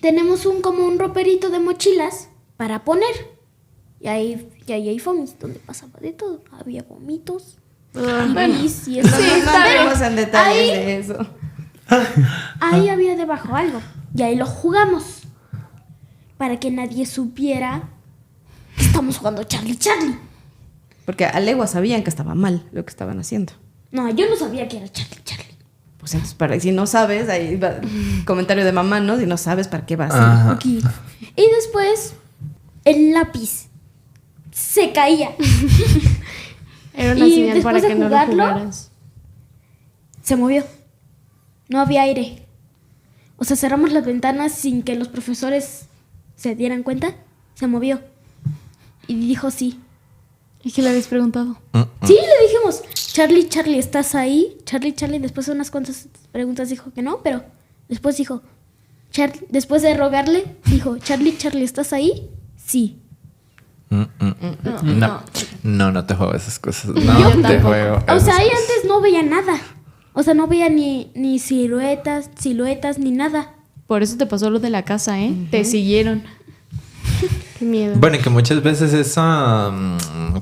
Speaker 3: tenemos como un roperito de mochilas para poner. Y ahí hay fomis donde pasaba de todo. Había vomitos. Pipis y eso.
Speaker 2: No entremos en detalles de eso.
Speaker 3: Ahí había debajo algo. Y ahí lo jugamos. Para que nadie supiera que estamos jugando Charlie.
Speaker 2: Porque a leguas sabían que estaba mal lo que estaban haciendo.
Speaker 3: No, yo no sabía que era Charlie.
Speaker 2: Pues entonces, si no sabes, ahí va comentario de mamá, ¿no? Si no sabes, ¿para qué vas?
Speaker 1: Ajá.
Speaker 3: Aquí. Y después, el lápiz se caía.
Speaker 5: Era una
Speaker 3: Y
Speaker 5: señal
Speaker 3: después
Speaker 5: para
Speaker 3: de
Speaker 5: que no lo
Speaker 3: jugarlo,
Speaker 5: jugaras.
Speaker 3: Se movió. No había aire. O sea, cerramos las ventanas sin que los profesores se dieran cuenta. Se movió. Y dijo sí.
Speaker 5: ¿Y qué le habías preguntado?
Speaker 3: Sí, le dijimos, Charlie, ¿estás ahí? Charlie, después de unas cuantas preguntas dijo que no, pero después dijo, después de rogarle, dijo, Charlie, ¿estás ahí? Sí.
Speaker 1: No te juego esas cosas.
Speaker 3: Yo
Speaker 1: No te
Speaker 3: tampoco.
Speaker 1: juego.
Speaker 3: O
Speaker 1: esas
Speaker 3: sea, ahí
Speaker 1: cosas.
Speaker 3: antes no veía nada. O sea, no veía ni siluetas, ni nada.
Speaker 5: Por eso te pasó lo de la casa, ¿eh? Te siguieron. Qué miedo.
Speaker 1: Bueno, y que muchas veces esa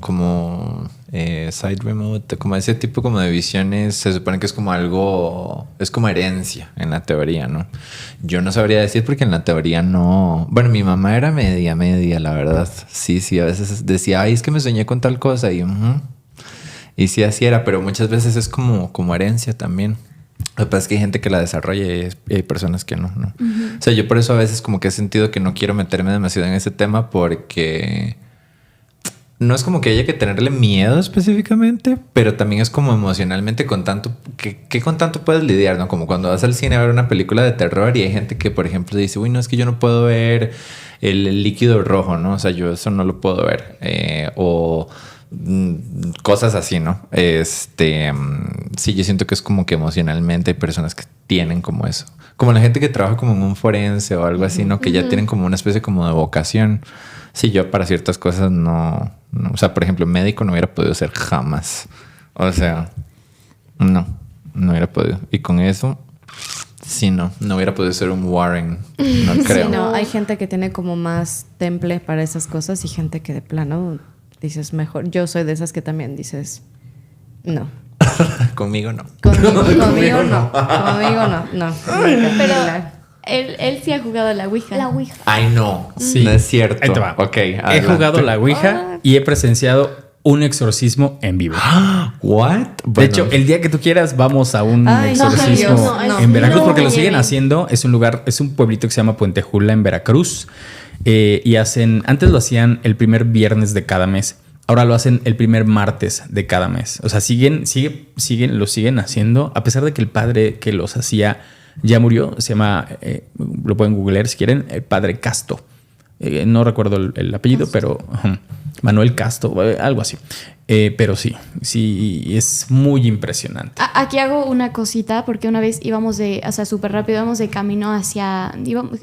Speaker 1: como side remote, como ese tipo como de visiones, se supone que es como algo, es como herencia en la teoría, ¿no? Yo no sabría decir porque en la teoría no. Bueno, mi mamá era media, la verdad. Sí, a veces decía, ay, es que me soñé con tal cosa y y sí, así era, pero muchas veces es como herencia también. Lo que pasa es que hay gente que la desarrolla y hay personas que no. O sea, yo por eso a veces como que he sentido que no quiero meterme demasiado en ese tema porque no es como que haya que tenerle miedo específicamente, pero también es como emocionalmente con tanto que con tanto puedes lidiar, ¿no? Como cuando vas al cine a ver una película de terror y hay gente que, por ejemplo, dice, uy, no, es que yo no puedo ver el líquido rojo, ¿no? O sea, yo eso no lo puedo ver. O cosas así, ¿no? Sí, yo siento que es como que emocionalmente hay personas que tienen como eso. Como la gente que trabaja como en un forense o algo así, ¿no? Que ya tienen como una especie como de vocación. Sí, yo para ciertas cosas no. O sea, por ejemplo, médico no hubiera podido ser jamás. O sea, no hubiera podido. Y con eso, sí, no hubiera podido ser un Warren. No creo.
Speaker 2: Sí, no, hay gente que tiene como más temple para esas cosas y gente que de plano dices mejor. Yo soy de esas que también dices no.
Speaker 1: Conmigo no.
Speaker 2: Conmigo no.
Speaker 5: Pero él sí ha jugado a la Ouija.
Speaker 3: La Ouija.
Speaker 1: Ay, no.
Speaker 4: Sí.
Speaker 1: No es cierto.
Speaker 4: Ahí te va.
Speaker 1: Ok,
Speaker 4: He
Speaker 1: adelante.
Speaker 4: jugado la Ouija y he presenciado un exorcismo en vivo.
Speaker 1: What?
Speaker 4: De hecho, el día que tú quieras vamos a un
Speaker 2: Ay, no,
Speaker 4: exorcismo
Speaker 2: Dios, no,
Speaker 4: en Veracruz
Speaker 3: no,
Speaker 4: porque lo
Speaker 3: no,
Speaker 4: siguen
Speaker 3: no.
Speaker 4: haciendo. Es un lugar, es un pueblito que se llama Puentejula en Veracruz. Y antes lo hacían el primer viernes de cada mes. Ahora lo hacen el primer martes de cada mes. O sea, lo siguen haciendo. A pesar de que el padre que los hacía ya murió. Se llama, lo pueden googlear si quieren, el padre Casto. No recuerdo el apellido, pero Manuel Casto, algo así. Pero sí, es muy impresionante.
Speaker 5: Aquí hago una cosita porque una vez íbamos súper rápido, íbamos de camino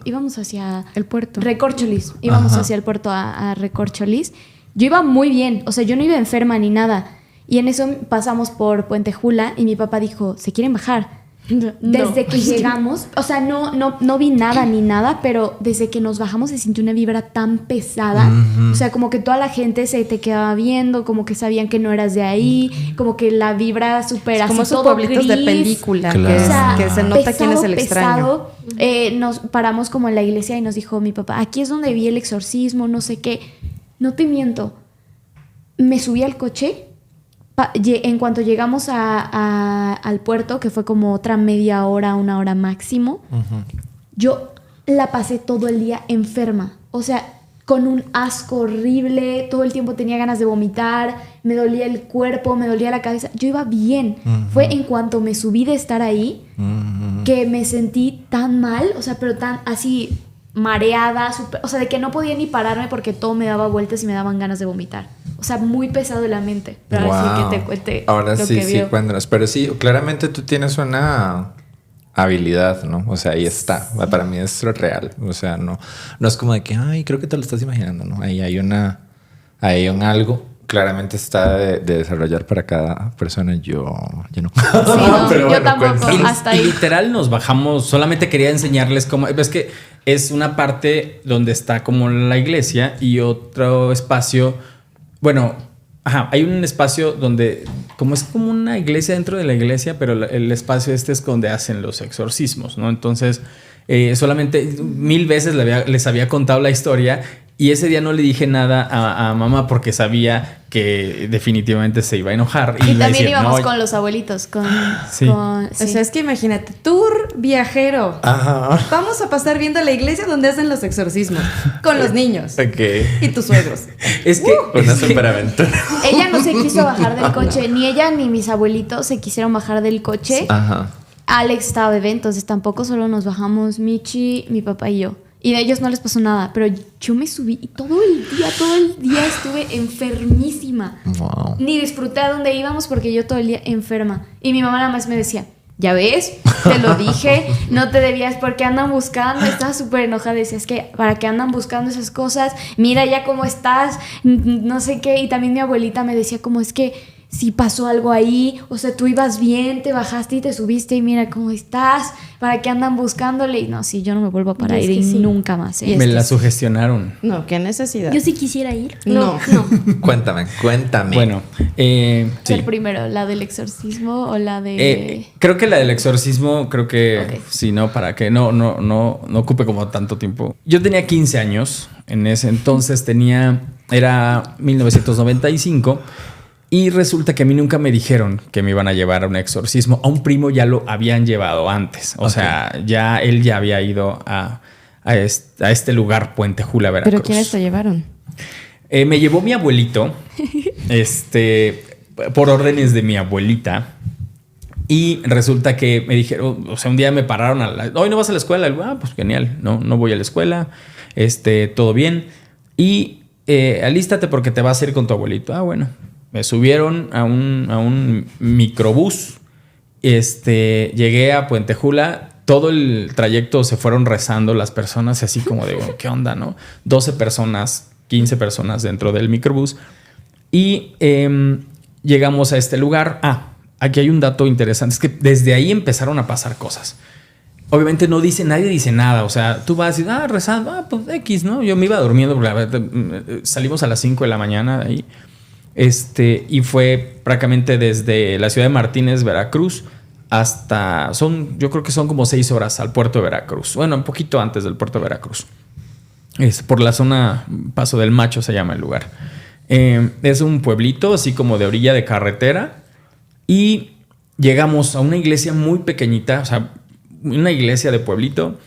Speaker 5: íbamos hacia
Speaker 2: El puerto.
Speaker 5: Recorcholis. Íbamos hacia el puerto a Recorcholis. Yo iba muy bien, o sea, yo no iba enferma ni nada. Y en eso pasamos por Puentejula y mi papá dijo, ¿se quieren bajar? Desde que llegamos, o sea, no vi nada ni nada, pero desde que nos bajamos se sintió una vibra tan pesada. O sea, como que toda la gente se te quedaba viendo, como que sabían que no eras de ahí, como que la vibra súper así,
Speaker 2: como esos
Speaker 5: todo
Speaker 2: pueblitos
Speaker 5: gris.
Speaker 2: de película,
Speaker 1: Claro.
Speaker 2: que,
Speaker 5: O sea,
Speaker 2: que se nota quién es el extraño.
Speaker 5: Nos paramos como en la iglesia y nos dijo mi papá, aquí es donde vi el exorcismo, no sé qué. No te miento, me subí al coche. En cuanto llegamos al puerto, que fue como otra media hora, 1 hora máximo, yo la pasé todo el día enferma. O sea, con un asco horrible, todo el tiempo tenía ganas de vomitar, me dolía el cuerpo, me dolía la cabeza. Yo iba bien. Fue en cuanto me subí de estar ahí que me sentí tan mal, o sea, pero tan así mareada, o sea, de que no podía ni pararme porque todo me daba vueltas y me daban ganas de vomitar. O sea, muy pesado de la mente. Pero ahora sí que te cuente
Speaker 1: ahora
Speaker 5: lo
Speaker 1: sí,
Speaker 5: que
Speaker 1: sí,
Speaker 5: vio.
Speaker 1: cuéntanos. Pero sí, claramente tú tienes una habilidad, ¿no? O sea, ahí está. Para mí es real. O sea, no es como de que, ay, creo que te lo estás imaginando, ¿no? Ahí hay un algo. Claramente está de desarrollar para cada persona. Yo no.
Speaker 5: Sí, no,
Speaker 1: Pero
Speaker 5: yo
Speaker 1: bueno,
Speaker 5: tampoco,
Speaker 1: cuéntanos.
Speaker 5: hasta
Speaker 4: Y
Speaker 5: ahí.
Speaker 4: literal nos bajamos, solamente quería enseñarles cómo, es que es una parte donde está como la iglesia y otro espacio, bueno, hay un espacio donde, como es como una iglesia dentro de la iglesia, pero el espacio este es donde hacen los exorcismos, ¿no? Entonces, solamente 1000 veces les había contado la historia. Y ese día no le dije nada a mamá porque sabía que definitivamente se iba a enojar.
Speaker 5: Y
Speaker 4: me
Speaker 5: también
Speaker 4: decía,
Speaker 5: íbamos
Speaker 4: "No,
Speaker 5: con los abuelitos,
Speaker 4: sí.
Speaker 5: sí.
Speaker 2: O sea, es que imagínate, tour viajero.
Speaker 1: Ajá.
Speaker 2: Vamos a pasar viendo la iglesia donde hacen los exorcismos con los niños
Speaker 1: Ok.
Speaker 2: y tus suegros.
Speaker 4: Es que,
Speaker 1: Una superaventura.
Speaker 5: Ella no se quiso bajar del coche, ni ella ni mis abuelitos se quisieron bajar del coche.
Speaker 1: Ajá.
Speaker 5: Alex estaba bebé, entonces tampoco, solo nos bajamos Michi, mi papá y yo. Y de ellos no les pasó nada, pero yo me subí y todo el día estuve enfermísima.
Speaker 1: Wow.
Speaker 5: Ni disfruté a dónde íbamos porque yo todo el día enferma. Y mi mamá nada más me decía, ya ves, te lo dije, no te debías, porque andan buscando. Estaba súper enojada, decía, es que para qué andan buscando esas cosas, mira ya cómo estás, no sé qué. Y también mi abuelita me decía como, es que si pasó algo ahí, o sea, tú ibas bien, te bajaste y te subiste y mira cómo estás, para qué andan buscándole. Y no, sí, yo no me vuelvo a parar
Speaker 3: Y es
Speaker 5: ir
Speaker 3: que sí.
Speaker 5: nunca más.
Speaker 2: Y es
Speaker 4: me
Speaker 2: que
Speaker 4: la
Speaker 2: sí.
Speaker 4: sugestionaron.
Speaker 2: No, qué necesidad.
Speaker 3: Yo sí quisiera ir.
Speaker 2: No.
Speaker 1: Cuéntame.
Speaker 4: Bueno,
Speaker 5: ¿Cuál
Speaker 4: sí.
Speaker 5: primero? ¿La del exorcismo o la de...?
Speaker 4: Creo que la del exorcismo, creo que
Speaker 5: Ok.
Speaker 4: sí, ¿no? Para que no ocupe como tanto tiempo. Yo tenía 15 años, en ese entonces era 1995 y resulta que a mí nunca me dijeron que me iban a llevar a un exorcismo. A un primo ya lo habían llevado antes. O sea, él ya había ido a este lugar, Puente Jula, Veracruz.
Speaker 2: ¿Pero quiénes te llevaron?
Speaker 4: Me llevó mi abuelito, por órdenes de mi abuelita. Y resulta que me dijeron, o sea, un día me pararon hoy no vas a la escuela. Y digo, pues genial, no voy a la escuela, todo bien. Y alístate porque te vas a ir con tu abuelito. Bueno, me subieron a un microbús. Llegué a Puente Jula. Todo el trayecto se fueron rezando las personas, así como de, ¿qué onda, no? 12 personas, 15 personas dentro del microbús. Y llegamos a este lugar. Aquí hay un dato interesante. Es que desde ahí empezaron a pasar cosas. Obviamente nadie dice nada. O sea, tú vas y rezando, pues X, ¿no? Yo me iba durmiendo porque salimos a las 5 de la mañana de ahí. Y fue prácticamente desde la ciudad de Martínez, Veracruz, hasta yo creo que son como 6 horas al puerto de Veracruz. Bueno, un poquito antes del puerto de Veracruz. Es por la zona Paso del Macho se llama el lugar. Es un pueblito así como de orilla de carretera y llegamos a una iglesia muy pequeñita, o sea, una iglesia de pueblito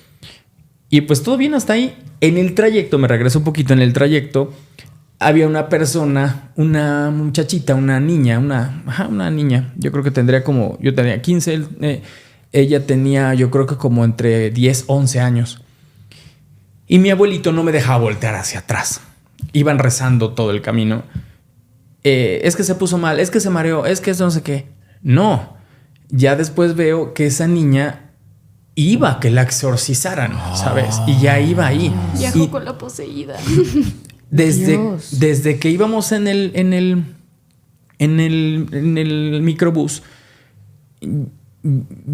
Speaker 4: y pues todo bien hasta ahí. En el trayecto, me regreso un poquito, en el trayecto había una persona, una muchachita, una niña, yo creo que yo tenía 15, ella tenía yo creo que como entre 10, 11 años. Y mi abuelito no me dejaba voltear hacia atrás. Iban rezando todo el camino. Es que se puso mal, es que se mareó, es que eso no sé qué. No, ya después veo que esa niña iba a que la exorcizaran, ¿sabes? Y ya iba ahí.
Speaker 5: Viajó con la poseída.
Speaker 4: Desde que íbamos en el microbús,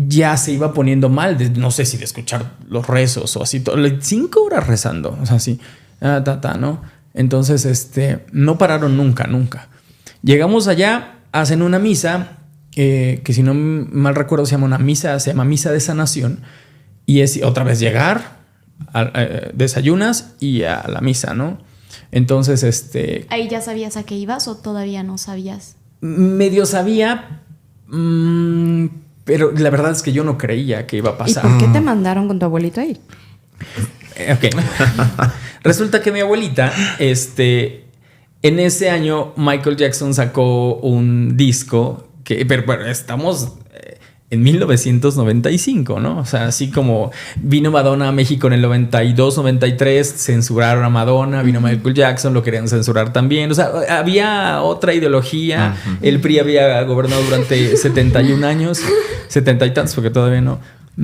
Speaker 4: ya se iba poniendo mal, no sé si de escuchar los rezos o así, 5 horas rezando, o sea, así, ¿no? Entonces, no pararon nunca. Llegamos allá, hacen una misa, que si no mal recuerdo se llama misa de sanación, y es otra vez llegar, desayunas y a la misa, ¿no? Entonces,
Speaker 5: ¿Ahí ya sabías a qué ibas o todavía no sabías?
Speaker 4: Medio sabía, pero la verdad es que yo no creía que iba a pasar.
Speaker 2: ¿Y por qué te mandaron con tu abuelito ahí?
Speaker 4: Ok. Resulta que mi abuelita, en ese año Michael Jackson sacó un disco pero bueno, estamos en 1995, ¿no? O sea, así como vino Madonna a México en el 92, 93, censuraron a Madonna, vino Michael Jackson, lo querían censurar también. O sea, había otra ideología. El PRI había gobernado durante 71 años, 70 y tantos, porque todavía no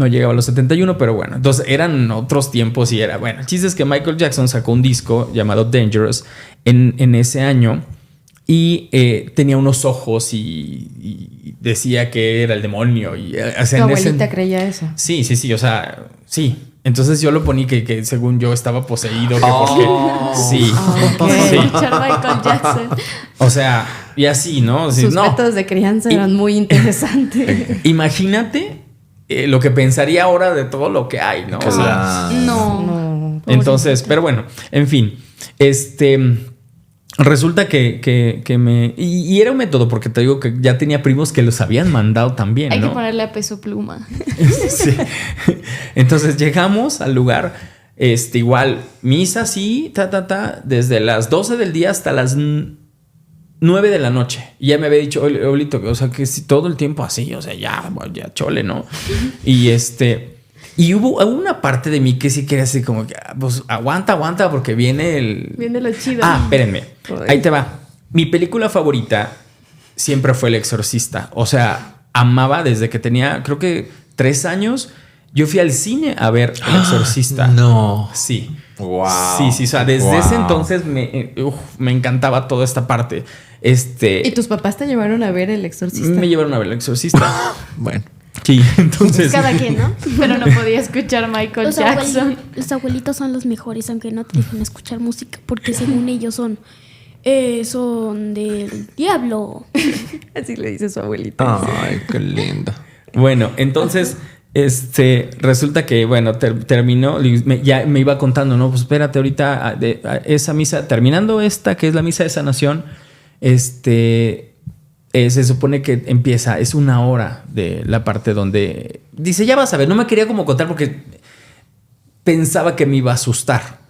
Speaker 4: llegaba a los 71, pero bueno, entonces eran otros tiempos y era, bueno, el chiste es que Michael Jackson sacó un disco llamado Dangerous en ese año y tenía unos ojos y decía que era el demonio. Y, o sea,
Speaker 2: ¿Tu abuelita creía eso?
Speaker 4: Sí, o sea, sí. Entonces yo lo poní que según yo estaba poseído, porque sí. Sí.
Speaker 5: Escuchar Michael Jackson.
Speaker 4: O sea, y así, ¿no?
Speaker 2: Sus métodos de crianza eran muy interesantes.
Speaker 4: Imagínate lo que pensaría ahora de todo lo que hay, ¿no? O sea,
Speaker 5: No.
Speaker 4: entonces, pero bueno, en fin, resulta que me... Y era un método, porque te digo que ya tenía primos que los habían mandado también,
Speaker 5: Hay
Speaker 4: ¿no?
Speaker 5: que ponerle a Peso Pluma.
Speaker 4: Sí. Entonces llegamos al lugar, igual, misa así, desde las 12 del día hasta las 9 de la noche. Y ya me había dicho, Olito, o sea, que si todo el tiempo así, o sea, ya chole, ¿no? Y hubo una parte de mí que sí quería así como que, pues aguanta, porque viene
Speaker 3: lo chido.
Speaker 4: Espérenme. Ahí te va. Mi película favorita siempre fue El Exorcista. O sea, amaba desde que tenía, creo que 3 años. Yo fui al cine a ver El Exorcista.
Speaker 1: No.
Speaker 4: Sí.
Speaker 1: Wow.
Speaker 4: Sí. O sea, desde ese entonces me encantaba toda esta parte.
Speaker 2: ¿Y tus papás te llevaron a ver El Exorcista?
Speaker 4: Me llevaron a ver El Exorcista.
Speaker 1: Bueno.
Speaker 4: Sí, entonces.
Speaker 3: Cada quien, ¿no?
Speaker 5: Pero no podía escuchar Michael Jackson.
Speaker 3: Los abuelitos son los mejores, aunque no te dejen escuchar música, porque según ellos son del diablo.
Speaker 2: Así le dice su abuelita.
Speaker 1: Ay, qué lindo.
Speaker 4: Bueno, entonces, resulta que, bueno, terminó, ya me iba contando, ¿no? Pues espérate, ahorita esa misa, terminando esta, que es la misa de sanación, se supone que empieza, es 1 hora de la parte donde dice, ya vas a ver, no me quería como contar porque pensaba que me iba a asustar.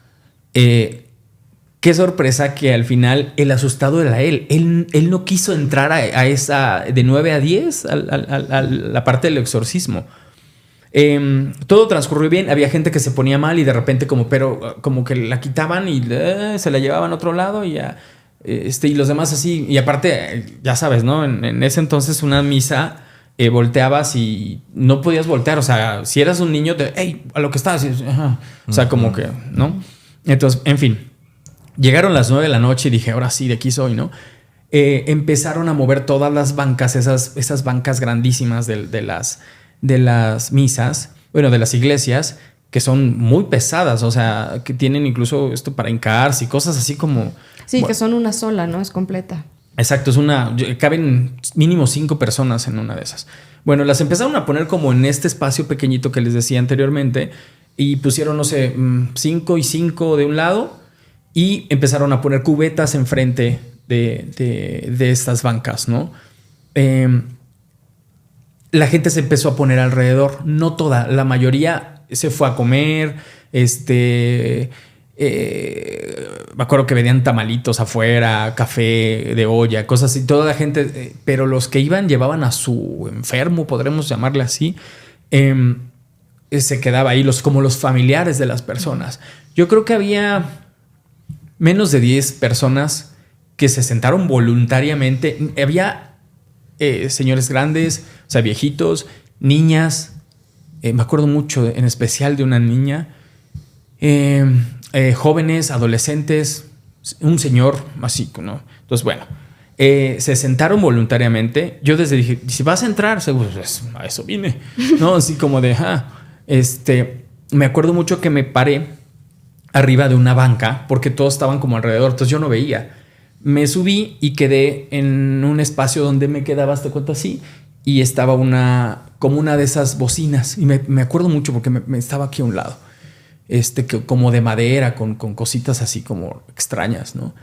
Speaker 4: Qué sorpresa que al final el asustado era él. Él no quiso entrar a esa de 9 a 10 a la parte del exorcismo. Todo transcurrió bien. Había gente que se ponía mal y de repente como que la quitaban y se la llevaban a otro lado y ya. Y los demás así. Y aparte, ya sabes, ¿no? En ese entonces una misa volteabas y no podías voltear. O sea, si eras un niño, hey, a lo que estás. O sea, como que, ¿no? Entonces, en fin. Llegaron las 9 de la noche y dije, ahora sí, de aquí soy, ¿no? Empezaron a mover todas las bancas, esas bancas grandísimas de las misas, bueno, de las iglesias, que son muy pesadas, o sea, que tienen incluso esto para hincarse y cosas así como...
Speaker 2: Sí,
Speaker 4: bueno,
Speaker 2: que son una sola, ¿no? Es completa.
Speaker 4: Exacto, caben mínimo 5 personas en una de esas. Bueno, las empezaron a poner como en este espacio pequeñito que les decía anteriormente y pusieron, no sé, 5 y 5 de un lado y empezaron a poner cubetas enfrente de estas bancas, ¿no? La gente se empezó a poner alrededor, no toda, la mayoría se fue a comer, me acuerdo que vendían tamalitos afuera, café de olla, cosas así. Toda la gente, pero los que iban llevaban a su enfermo, podremos llamarle así. Se quedaba ahí como los familiares de las personas. Yo creo que había menos de 10 personas que se sentaron voluntariamente. Había señores grandes, o sea, viejitos, niñas. Me acuerdo mucho, en especial de una niña. Jóvenes, adolescentes, un señor así, ¿no? Entonces, bueno, Se sentaron voluntariamente. Yo desde dije, si vas a entrar, pues, a eso vine. No, así como de, me acuerdo mucho que me paré arriba de una banca porque todos estaban como alrededor, entonces yo no veía. Me subí y quedé en un espacio donde me quedaba, ¿te cuenta? Así, y estaba como una de esas bocinas. Y me acuerdo mucho porque me estaba aquí a un lado. Como de madera, con cositas así como extrañas, ¿no?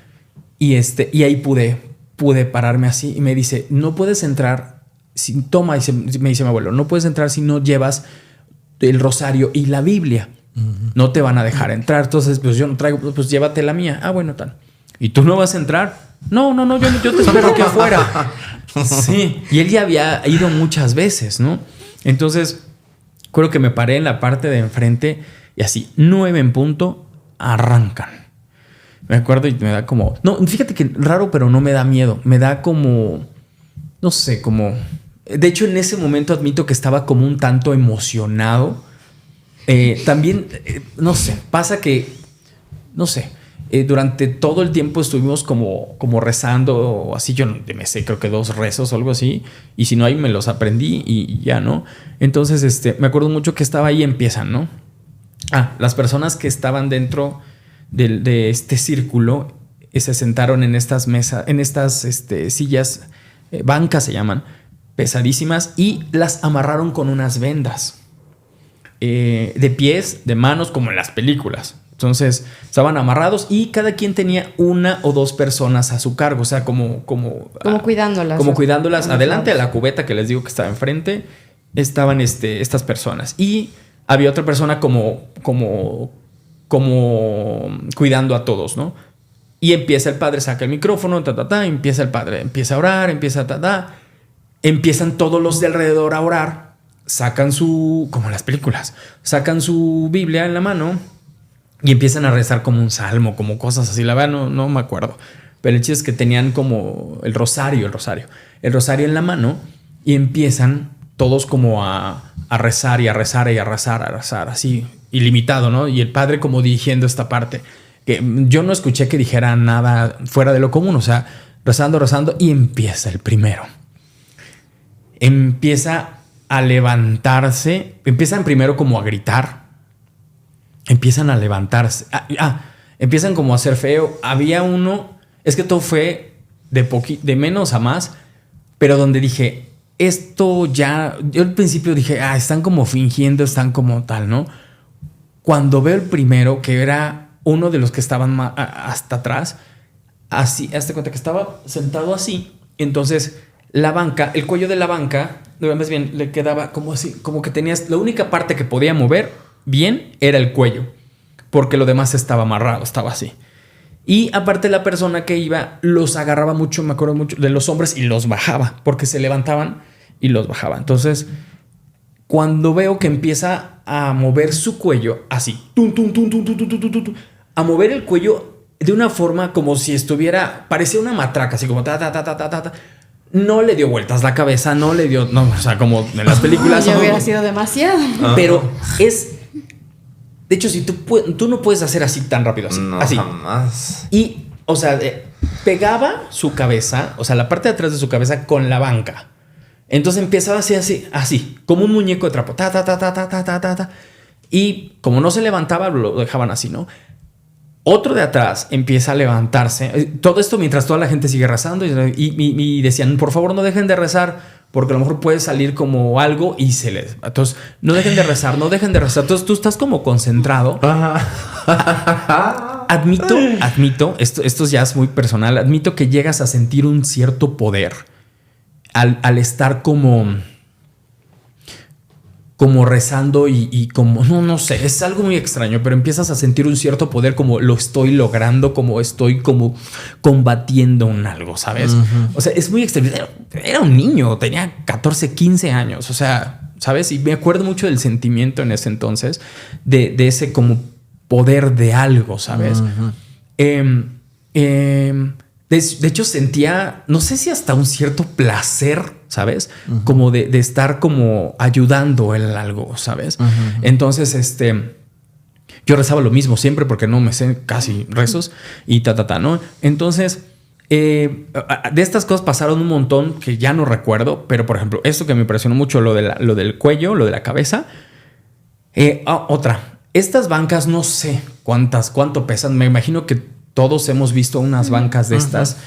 Speaker 4: Y ahí pude pararme así. Y me dice, no puedes entrar sin toma. Me dice mi abuelo, no puedes entrar si no llevas el rosario y la Biblia. No te van a dejar entrar. Entonces, pues yo no traigo, pues llévate la mía. Ah, bueno, tal. ¿Y tú no vas a entrar? No, yo te espero aquí afuera. Sí. Y él ya había ido muchas veces, ¿no? Entonces, creo que me paré en la parte de enfrente y así, 9 en punto, arrancan. Me acuerdo y me da como... No, fíjate que raro, pero no me da miedo. Me da como... No sé, como... De hecho, en ese momento admito que estaba como un tanto emocionado. También, no sé, pasa que... No sé... durante todo el tiempo estuvimos como rezando o así. Yo me sé, creo que 2 rezos o algo así. Y si no, ahí me los aprendí y ya, ¿no? Entonces, me acuerdo mucho que estaba ahí y empiezan, ¿no? Las personas que estaban dentro de este círculo se sentaron en estas mesas, en estas sillas, bancas se llaman, pesadísimas, y las amarraron con unas vendas de pies, de manos, como en las películas. Entonces estaban amarrados y cada quien tenía 1 o 2 personas a su cargo, o sea, como
Speaker 2: cuidándolas.
Speaker 4: Como cuidándolas. Adelante de la cubeta que les digo que estaba enfrente, estaban estas personas. Y había otra persona como cuidando a todos, ¿no? Y empieza el padre, saca el micrófono, empieza el padre, empieza a orar, empiezan todos los de alrededor a orar, sacan como en las películas, sacan su Biblia en la mano y empiezan a rezar como un salmo, como cosas así. La verdad no me acuerdo. Pero el chiste es que tenían como el rosario en la mano y empiezan todos como a rezar y a rezar y a rezar, así, ilimitado, ¿no? Y el padre como dirigiendo esta parte. Que yo no escuché que dijera nada fuera de lo común, o sea, rezando y empieza el primero. Empieza a levantarse, empiezan primero como a gritar. Empiezan a levantarse. Empiezan como a hacer feo. Había uno, es que todo fue de menos a más, pero donde dije, esto ya... Yo al principio dije, están como fingiendo, están como tal, ¿no? Cuando veo el primero, que era uno de los que estaban hasta atrás, así, hazte cuenta que estaba sentado así, entonces la banca, el cuello de la banca, más bien le quedaba como así, como que tenías, la única parte que podía mover bien era el cuello, porque lo demás estaba amarrado, estaba así. Y aparte la persona que iba los agarraba mucho, me acuerdo mucho, de los hombres y los bajaba, porque se levantaban y los bajaba. Entonces, cuando veo que empieza a mover su cuello así, a mover el cuello de una forma como si estuviera, parecía una matraca, así como no le dio vueltas la cabeza, no le dio, no, o sea, como en las películas.
Speaker 2: Ya hubiera sido demasiado.
Speaker 4: Pero de hecho, si tú no puedes hacer así tan rápido, así.
Speaker 1: No,
Speaker 4: así.
Speaker 1: Jamás.
Speaker 4: Y, o sea, pegaba su cabeza, o sea, la parte de atrás de su cabeza con la banca. Entonces empezaba así, como un muñeco de trapo. Y como no se levantaba, lo dejaban así, ¿no? Otro de atrás empieza a levantarse. Todo esto mientras toda la gente sigue rezando y decían, por favor, no dejen de rezar, porque a lo mejor puede salir como algo y se les... Entonces, no dejen de rezar. Entonces, tú estás como concentrado. Admito, esto ya es muy personal, admito que llegas a sentir un cierto poder al estar como rezando y como, no sé, es algo muy extraño, pero empiezas a sentir un cierto poder, como lo estoy logrando, como estoy como combatiendo un algo, ¿sabes? Uh-huh. O sea, es muy extraño. Era un niño, tenía 14, 15 años, o sea, ¿sabes? Y me acuerdo mucho del sentimiento en ese entonces, de ese como poder de algo, ¿sabes? Uh-huh. De hecho, sentía, no sé si hasta un cierto placer, ¿sabes? Uh-huh. Como de estar como ayudando en algo, ¿sabes? Uh-huh. Entonces, yo rezaba lo mismo siempre porque no me sé casi rezos y ¿no? Entonces, De estas cosas pasaron un montón que ya no recuerdo, pero por ejemplo, esto que me impresionó mucho, lo del cuello, lo de la cabeza. Otra. Estas bancas no sé cuánto pesan. Me imagino que todos hemos visto unas bancas de estas,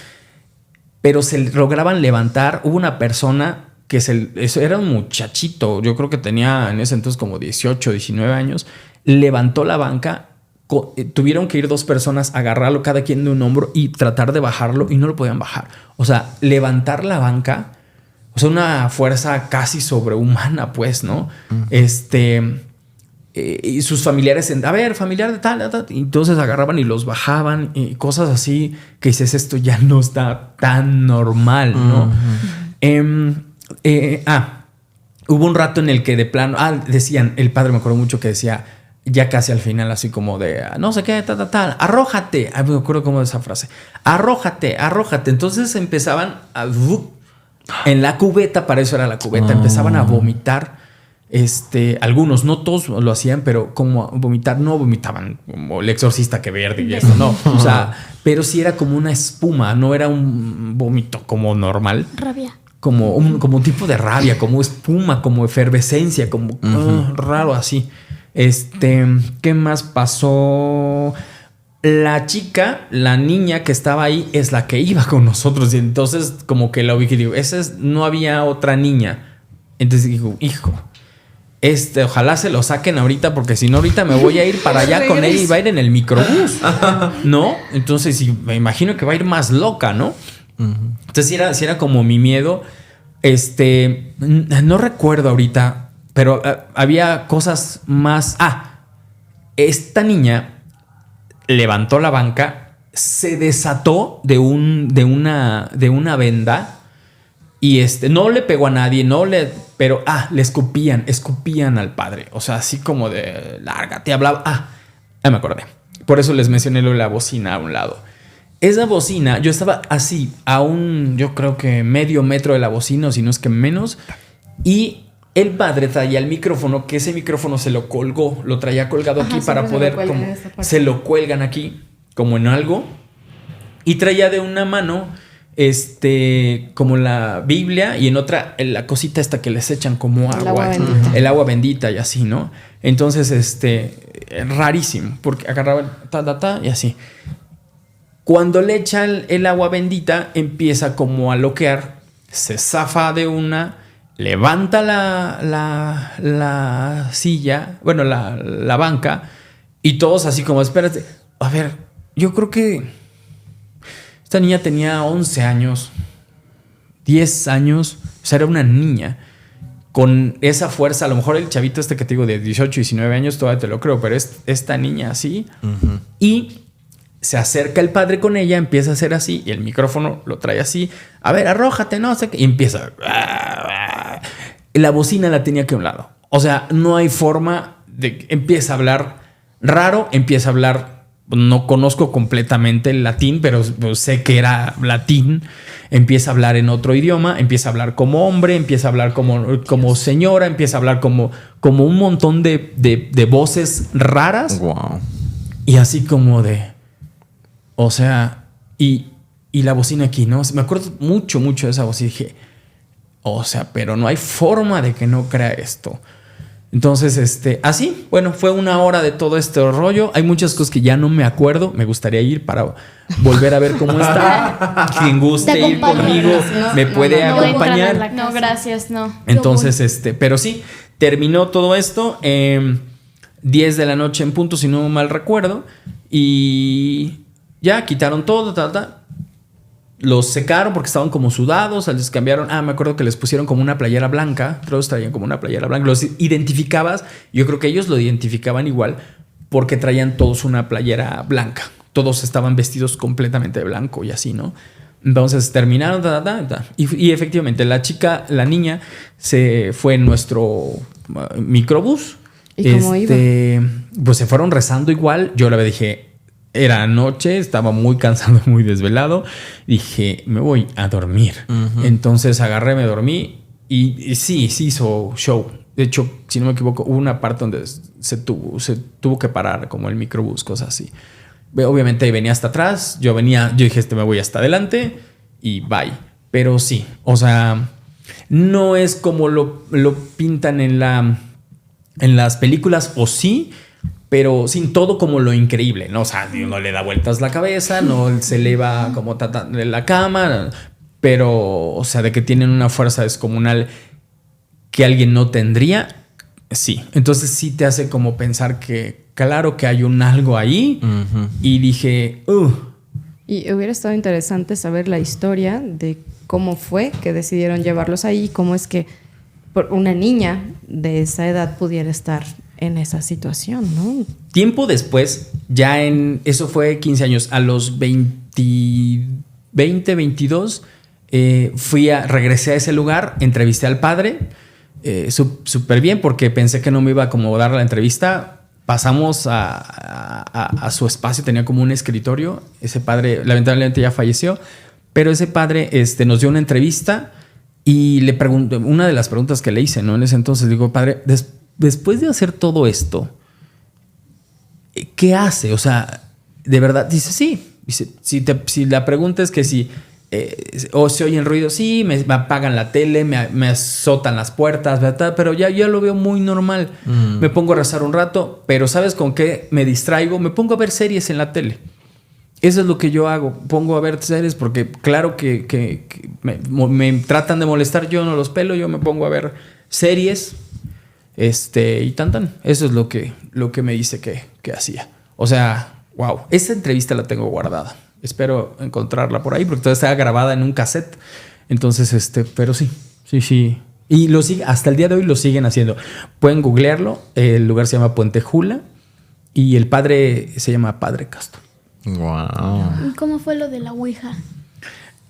Speaker 4: pero se lograban levantar. Hubo una persona que eso era un muchachito, yo creo que tenía en ese entonces como 18, 19 años, levantó la banca. Tuvieron que ir 2 personas a agarrarlo cada quien de un hombro y tratar de bajarlo y no lo podían bajar. O sea, levantar la banca, o sea, una fuerza casi sobrehumana, pues, ¿no? Y sus familiares, a ver, familiar de tal, y entonces agarraban y los bajaban y cosas así que dices, esto ya no está tan normal, ¿no? Hubo un rato en el que de plano, decían, el padre me acuerdo mucho que decía, ya casi al final, así como de no sé qué, tal, arrójate. Me acuerdo como de esa frase, arrójate. Entonces empezaban en la cubeta, para eso era la cubeta, empezaban a vomitar. Algunos, no todos lo hacían, pero como vomitar, no vomitaban como el exorcista que verde y eso, no. O sea, pero sí era como una espuma, no era un vómito como normal.
Speaker 3: Rabia.
Speaker 4: Como un tipo de rabia, como espuma, como efervescencia, como raro así. ¿Qué más pasó? La chica, la niña que estaba ahí es la que iba con nosotros. Y entonces como que la ubiqué y digo, no había otra niña. Entonces digo, hijo, ojalá se lo saquen ahorita, porque si no ahorita me voy a ir para allá con él y va a ir en el microbús, ¿no? Entonces me imagino que va a ir más loca, ¿no? Entonces sí era como mi miedo. No recuerdo ahorita, pero había cosas más. Esta niña levantó la banca, se desató de una venda y no le pegó a nadie, pero le escupían al padre. O sea, así como de lárgate, hablaba. Ya me acordé. Por eso les mencioné lo de la bocina a un lado. Esa bocina, yo estaba así, yo creo que medio metro de la bocina, o si no es que menos, y el padre traía el micrófono, que ese micrófono se lo colgó, lo traía colgado aquí para poder, se lo cuelgan aquí, como en algo, y traía de una mano, como la Biblia, y en otra, la cosita esta que les echan como agua, el agua bendita y así, ¿no? Entonces, rarísimo, porque agarraban y así. Cuando le echan el agua bendita, empieza como a loquear, se zafa de una, levanta la silla, bueno, la banca, y todos así como, espérate, a ver, yo creo que esta niña tenía 11 años, 10 años, o sea, era una niña, con esa fuerza. A lo mejor el chavito que te digo de 18, 19 años todavía te lo creo, pero esta niña así, y se acerca el padre con ella, empieza a hacer así, y el micrófono lo trae así. A ver, arrójate, no sé qué. Y empieza. La bocina la tenía que a un lado. O sea, no hay forma de que empieza a hablar raro, empieza a hablar. No conozco completamente el latín, pero sé que era latín. Empieza a hablar en otro idioma, empieza a hablar como hombre, empieza a hablar como señora, empieza a hablar como un montón de voces raras.
Speaker 1: Wow.
Speaker 4: Y así como de. O sea, y la bocina aquí, ¿no? Me acuerdo mucho de esa voz y dije, o sea, pero no hay forma de que no crea esto. Entonces, así, bueno, fue una hora de todo este rollo. Hay muchas cosas que ya no me acuerdo. Me gustaría ir para volver a ver cómo está. Quien guste ir conmigo me puede acompañar.
Speaker 5: No, gracias, no.
Speaker 4: Entonces, pero sí, terminó todo esto 10 de la noche en punto, si no mal recuerdo. Y ya quitaron todo, los secaron porque estaban como sudados, les cambiaron. Me acuerdo que les pusieron como una playera blanca. Todos traían como una playera blanca. Los identificabas. Yo creo que ellos lo identificaban igual porque traían todos una playera blanca. Todos estaban vestidos completamente de blanco y así, ¿no? Entonces terminaron, Y efectivamente la niña se fue en nuestro microbús.
Speaker 2: ¿Y cómo iba?
Speaker 4: Pues se fueron rezando igual. Yo le dije, era noche, estaba muy cansado, muy desvelado. Dije, me voy a dormir. Entonces agarré, me dormí y sí hizo show. De hecho, si no me equivoco, hubo una parte donde se tuvo que parar como el microbús, cosas así. Obviamente venía hasta atrás, yo dije, me voy hasta adelante y bye. Pero sí, o sea, no es como lo pintan en las películas, o sí, pero sin todo como lo increíble, ¿no? O sea, no le da vueltas la cabeza, no se eleva como en la cama, pero, o sea, de que tienen una fuerza descomunal que alguien no tendría, sí. Entonces sí te hace como pensar que, claro que hay algo ahí, y dije,
Speaker 2: Y hubiera estado interesante saber la historia de cómo fue que decidieron llevarlos ahí y cómo es que una niña de esa edad pudiera estar en esa situación, ¿no?
Speaker 4: Tiempo después, eso fue 15 años, a los 22, regresé a ese lugar, entrevisté al padre, súper bien, porque pensé que no me iba a acomodar la entrevista. Pasamos a su espacio, tenía como un escritorio. Ese padre lamentablemente ya falleció, pero ese padre nos dio una entrevista y le pregunté, una de las preguntas que le hice, ¿no? En ese entonces, digo, padre, después de hacer todo esto, ¿qué hace? O sea, de verdad, dice, sí. Dice, si la pregunta es que si o se oyen ruidos, sí, me apagan la tele, me azotan las puertas, ¿verdad? Pero ya lo veo muy normal. Me pongo a rezar un rato, pero ¿sabes con qué me distraigo? Me pongo a ver series en la tele. Eso es lo que yo hago. Pongo a ver series porque claro que me tratan de molestar, yo no los pelo, yo me pongo a ver series y tan. Eso es lo que me dice que hacía. O sea, wow. Esa entrevista la tengo guardada. Espero encontrarla por ahí porque todavía está grabada en un cassette. Entonces, pero sí. Y hasta el día de hoy lo siguen haciendo. Pueden googlearlo. El lugar se llama Puente Jula y el padre se llama Padre Casto.
Speaker 1: Wow.
Speaker 3: ¿Y cómo fue lo de la Ouija?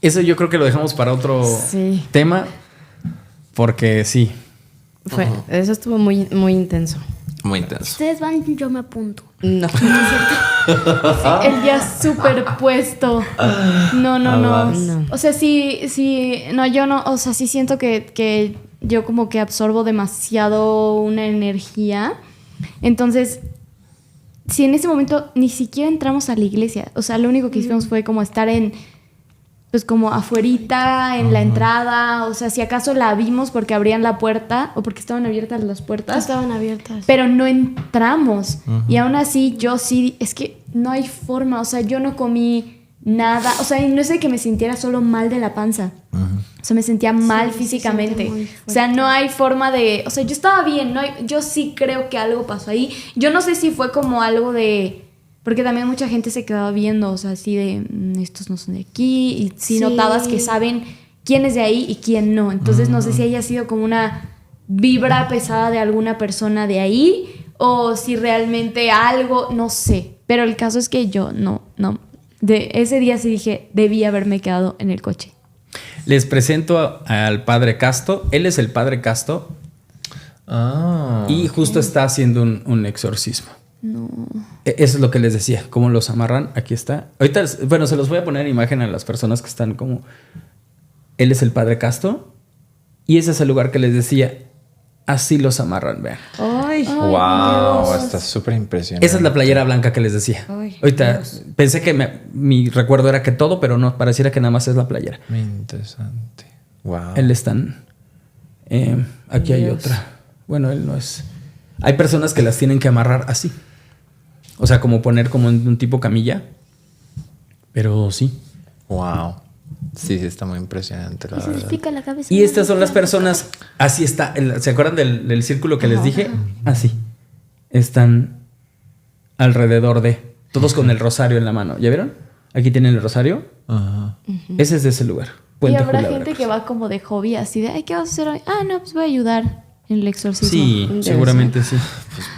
Speaker 4: Eso yo creo que lo dejamos para otro tema. Porque sí.
Speaker 2: Eso estuvo muy, muy intenso.
Speaker 1: Muy intenso.
Speaker 3: Ustedes van, yo me apunto.
Speaker 2: No.
Speaker 5: El día superpuesto. No. O sea, sí. No, yo no. O sea, sí siento que yo como que absorbo demasiado una energía. Entonces, si en ese momento ni siquiera entramos a la iglesia. O sea, lo único que hicimos fue como estar pues como afuerita, en la entrada. O sea, si acaso la vimos porque abrían la puerta o porque estaban abiertas las puertas.
Speaker 3: Estaban abiertas.
Speaker 5: Pero no entramos. Y aún así, yo sí, es que no hay forma. O sea, yo no comí nada. O sea, no es de que me sintiera solo mal de la panza. O sea, me sentía mal físicamente. O sea, no hay forma de... O sea, yo estaba bien. Yo sí creo que algo pasó ahí. Yo no sé si fue como algo de... Porque también mucha gente se quedaba viendo, o sea, así de, estos no son de aquí. Y sí notabas que saben quién es de ahí y quién no. Entonces no sé si haya sido como una vibra pesada de alguna persona de ahí o si realmente algo, no sé. Pero el caso es que yo no. De ese día sí dije, debí haberme quedado en el coche.
Speaker 4: Les presento al padre Casto. Él es el padre Casto. Y justo está haciendo un exorcismo.
Speaker 5: No.
Speaker 4: Eso es lo que les decía. ¿Cómo los amarran? Aquí está. Ahorita, bueno, se los voy a poner en imagen a las personas que están como... Él es el padre Casto. Y ese es el lugar que les decía. Así los amarran, vean.
Speaker 2: Ay,
Speaker 1: Wow,
Speaker 2: Dios.
Speaker 1: está súper impresionante.
Speaker 4: Esa es la playera blanca que les decía.
Speaker 2: Ay,
Speaker 4: Ahorita
Speaker 2: Dios.
Speaker 4: pensé que mi recuerdo era que todo, pero no, pareciera que nada más es la playera.
Speaker 1: Muy interesante. Wow.
Speaker 4: Él están... aquí hay
Speaker 2: Dios.
Speaker 4: otra. Bueno, él no es... Hay personas que las tienen que amarrar así. O sea, como poner como en un tipo camilla. Pero sí.
Speaker 1: Wow. Sí, está muy impresionante, la
Speaker 3: Y se les
Speaker 1: verdad.
Speaker 3: pica la cabeza.
Speaker 4: Y estas son las personas... Así está. ¿Se acuerdan del círculo que les dije? Así. Están alrededor de... Todos con el rosario en la mano. ¿Ya vieron? Aquí tienen el rosario.
Speaker 1: Ajá.
Speaker 4: Ese es de ese lugar.
Speaker 5: Y
Speaker 4: Puente
Speaker 5: habrá
Speaker 4: Jula,
Speaker 5: gente que va como de hobby, así de, ay, ¿qué vas a hacer hoy? Ah, no, pues voy a ayudar en el exorcismo.
Speaker 4: Sí, seguramente sí.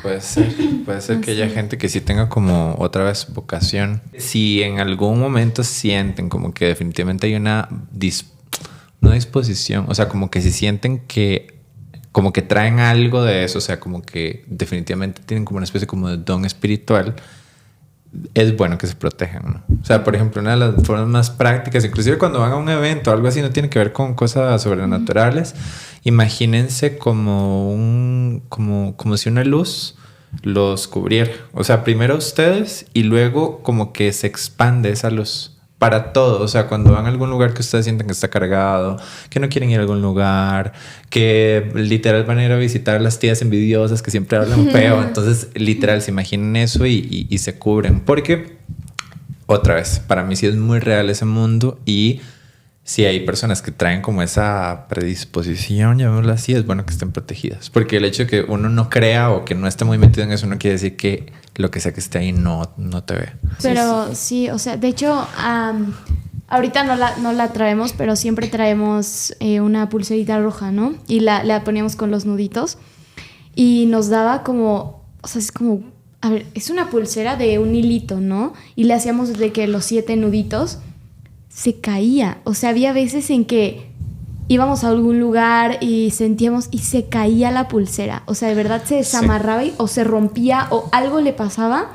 Speaker 1: Pues puede ser que haya gente que sí tenga como otra vez vocación. Si en algún momento sienten como que definitivamente hay una disposición, o sea, como que si sienten que como que traen algo de eso, o sea, como que definitivamente tienen como una especie como de don espiritual, es bueno que se protejan, ¿no? O sea, por ejemplo, una de las formas más prácticas, inclusive cuando van a un evento o algo así, no tiene que ver con cosas sobrenaturales. Imagínense como si una luz los cubriera. O sea, primero ustedes y luego como que se expande esa luz para todo. O sea, cuando van a algún lugar que ustedes sienten que está cargado, que no quieren ir a algún lugar, que literal van a ir a visitar a las tías envidiosas que siempre hablan feo. Entonces, literal, se imaginen eso y se cubren. Porque, otra vez, para mí sí es muy real ese mundo y si hay personas que traen como esa predisposición, llamémoslo así, es bueno que estén protegidas. Porque el hecho de que uno no crea o que no esté muy metido en eso no quiere decir que lo que sea que esté ahí no te ve.
Speaker 5: Pero sí, o sea, de hecho, ahorita no la traemos, pero siempre traemos una pulserita roja, ¿no? Y la poníamos con los nuditos y nos daba como, o sea, es como, a ver, es una pulsera de un hilito, ¿no? Y le hacíamos de que los 7 nuditos se caía. O sea, había veces en que íbamos a algún lugar y sentíamos y se caía la pulsera. O sea, de verdad se desamarraba o se rompía o algo le pasaba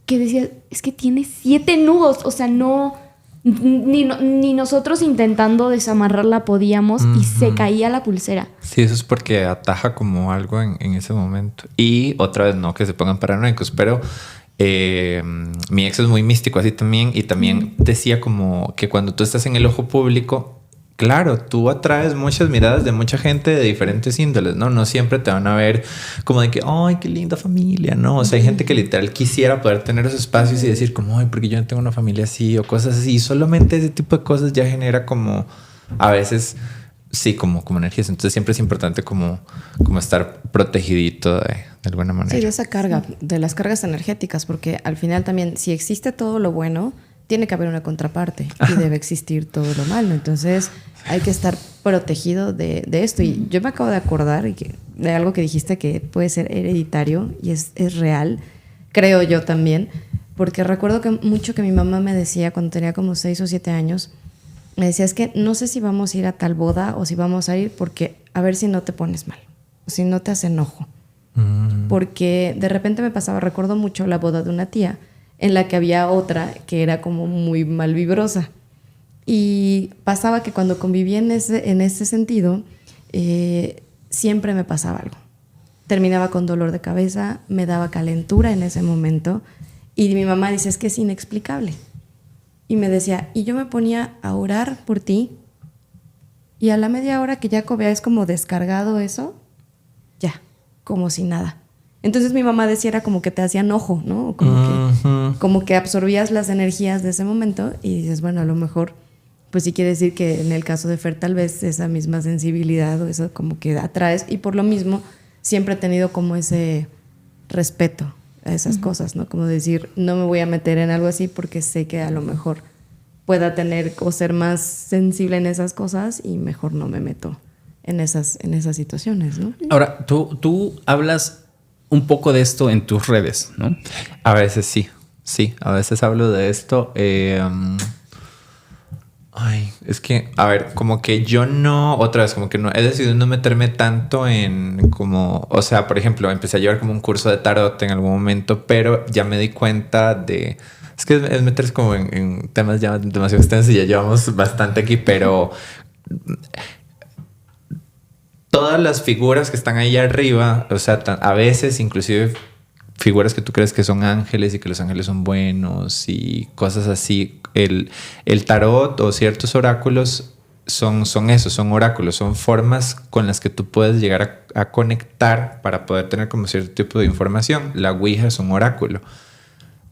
Speaker 5: que decía, es que tiene 7 nudos. O sea, ni nosotros intentando desamarrarla podíamos y se caía la pulsera.
Speaker 1: Sí, eso es porque ataja como algo en ese momento. Y otra vez, no que se pongan paranoicos, pero mi ex es muy místico así también y también decía como que cuando tú estás en el ojo público, claro, tú atraes muchas miradas de mucha gente de diferentes índoles, ¿no? No siempre te van a ver como de que, ay, qué linda familia, ¿no? O sea, hay gente que literal quisiera poder tener esos espacios y decir como, ay, porque yo no tengo una familia así o cosas así. Y solamente ese tipo de cosas ya genera como, a veces, sí, como energías. Entonces siempre es importante como estar protegidito de alguna manera.
Speaker 2: Sí, de esa carga, de las cargas energéticas, porque al final también, si existe todo lo bueno, tiene que haber una contraparte y debe existir todo lo malo. Entonces hay que estar protegido de esto. Y yo me acabo de acordar de algo que dijiste que puede ser hereditario y es real, creo yo también, porque recuerdo mucho que mi mamá me decía cuando tenía como 6 o 7 años, me decía, es que no sé si vamos a ir a tal boda o si vamos a ir porque a ver si no te pones mal, o si no te hace enojo. Porque de repente me pasaba, recuerdo mucho la boda de una tía en la que había otra que era como muy malvibrosa. Y pasaba que cuando convivía en ese sentido, siempre me pasaba algo. Terminaba con dolor de cabeza, me daba calentura en ese momento. Y mi mamá dice, es que es inexplicable. Y me decía, y yo me ponía a orar por ti. Y a la media hora que ya habías como descargado eso, ya, como si nada. Entonces mi mamá decía, era como que te hacía enojo, ¿no? Como que absorbías las energías de ese momento y dices, bueno, a lo mejor, pues sí quiere decir que en el caso de Fer tal vez esa misma sensibilidad o eso como que atraes, y por lo mismo siempre he tenido como ese respeto a esas cosas, ¿no? Como decir, no me voy a meter en algo así porque sé que a lo mejor pueda tener o ser más sensible en esas cosas y mejor no me meto en esas situaciones, ¿no?
Speaker 4: Ahora, tú hablas un poco de esto en tus redes, ¿no?
Speaker 1: A veces sí, a veces hablo de esto. Ay, es que, a ver, como que yo no, otra vez, como que no, he decidido no meterme tanto en como, o sea, por ejemplo, empecé a llevar como un curso de tarot en algún momento, pero ya me di cuenta de, es que es meterse como en temas ya demasiado extensos y ya llevamos bastante aquí, pero todas las figuras que están ahí arriba, o sea, a veces inclusive figuras que tú crees que son ángeles y que los ángeles son buenos y cosas así. El tarot o ciertos oráculos son eso, son oráculos, son formas con las que tú puedes llegar a conectar para poder tener como cierto tipo de información. La Ouija es un oráculo.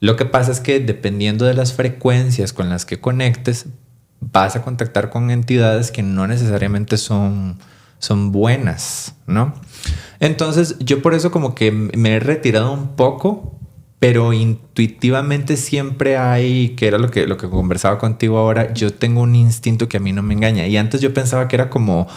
Speaker 1: Lo que pasa es que dependiendo de las frecuencias con las que conectes, vas a contactar con entidades que no necesariamente son buenas, ¿no? Entonces yo por eso como que me he retirado un poco, pero intuitivamente siempre hay, que era lo que conversaba contigo ahora, yo tengo un instinto que a mí no me engaña. Y antes yo pensaba que era como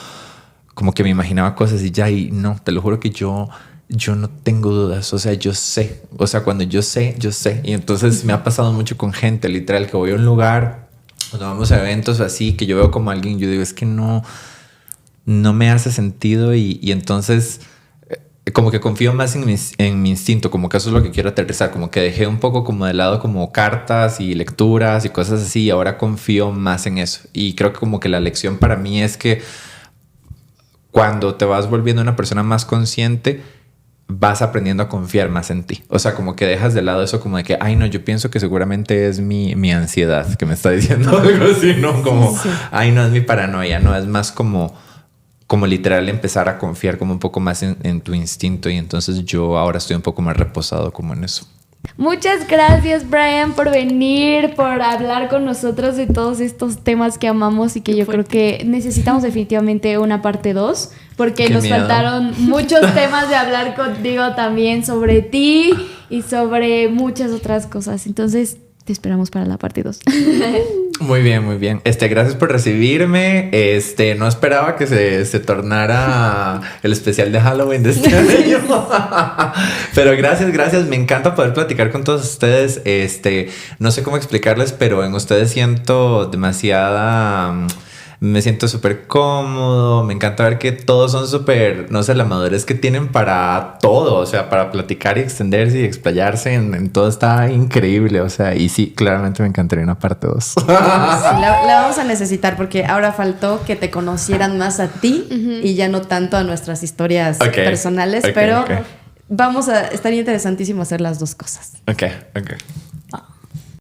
Speaker 1: que me imaginaba cosas y ya, y no, te lo juro que yo no tengo dudas. O sea, yo sé. O sea, cuando yo sé. Y entonces me ha pasado mucho con gente, literal, que voy a un lugar, cuando vamos a eventos así, que yo veo como alguien, yo digo, es que no me hace sentido y entonces como que confío más en mi instinto, como que eso es lo que quiero aterrizar, como que dejé un poco como de lado como cartas y lecturas y cosas así y ahora confío más en eso. Y creo que como que la lección para mí es que cuando te vas volviendo una persona más consciente, vas aprendiendo a confiar más en ti. O sea, como que dejas de lado eso como de que, ay, no, yo pienso que seguramente es mi ansiedad que me está diciendo algo así, ¿no? Como, ay, no, es mi paranoia, no, es más como literal empezar a confiar como un poco más en tu instinto, y entonces yo ahora estoy un poco más reposado como en eso.
Speaker 5: Muchas gracias, Brian, por venir, por hablar con nosotros de todos estos temas que amamos y que yo creo que necesitamos definitivamente una parte 2, porque
Speaker 1: Qué
Speaker 5: nos
Speaker 1: miedo.
Speaker 5: faltaron muchos temas de hablar contigo también sobre ti y sobre muchas otras cosas. Entonces, te esperamos para la parte 2.
Speaker 1: Muy bien, muy bien. Gracias por recibirme. No esperaba que se tornara el especial de Halloween de este año. Pero gracias. Me encanta poder platicar con todos ustedes. No sé cómo explicarles, pero en ustedes siento me siento súper cómodo. Me encanta ver que todos son súper, no sé, la madurez que tienen para todo, o sea, para platicar y extenderse y explayarse en todo está increíble, o sea, y sí, claramente me encantaría una parte 2.
Speaker 2: Sí, la vamos a necesitar porque ahora faltó que te conocieran más a ti y ya no tanto a nuestras historias personales, pero vamos a estar interesantísimo hacer las dos cosas.
Speaker 1: Ok.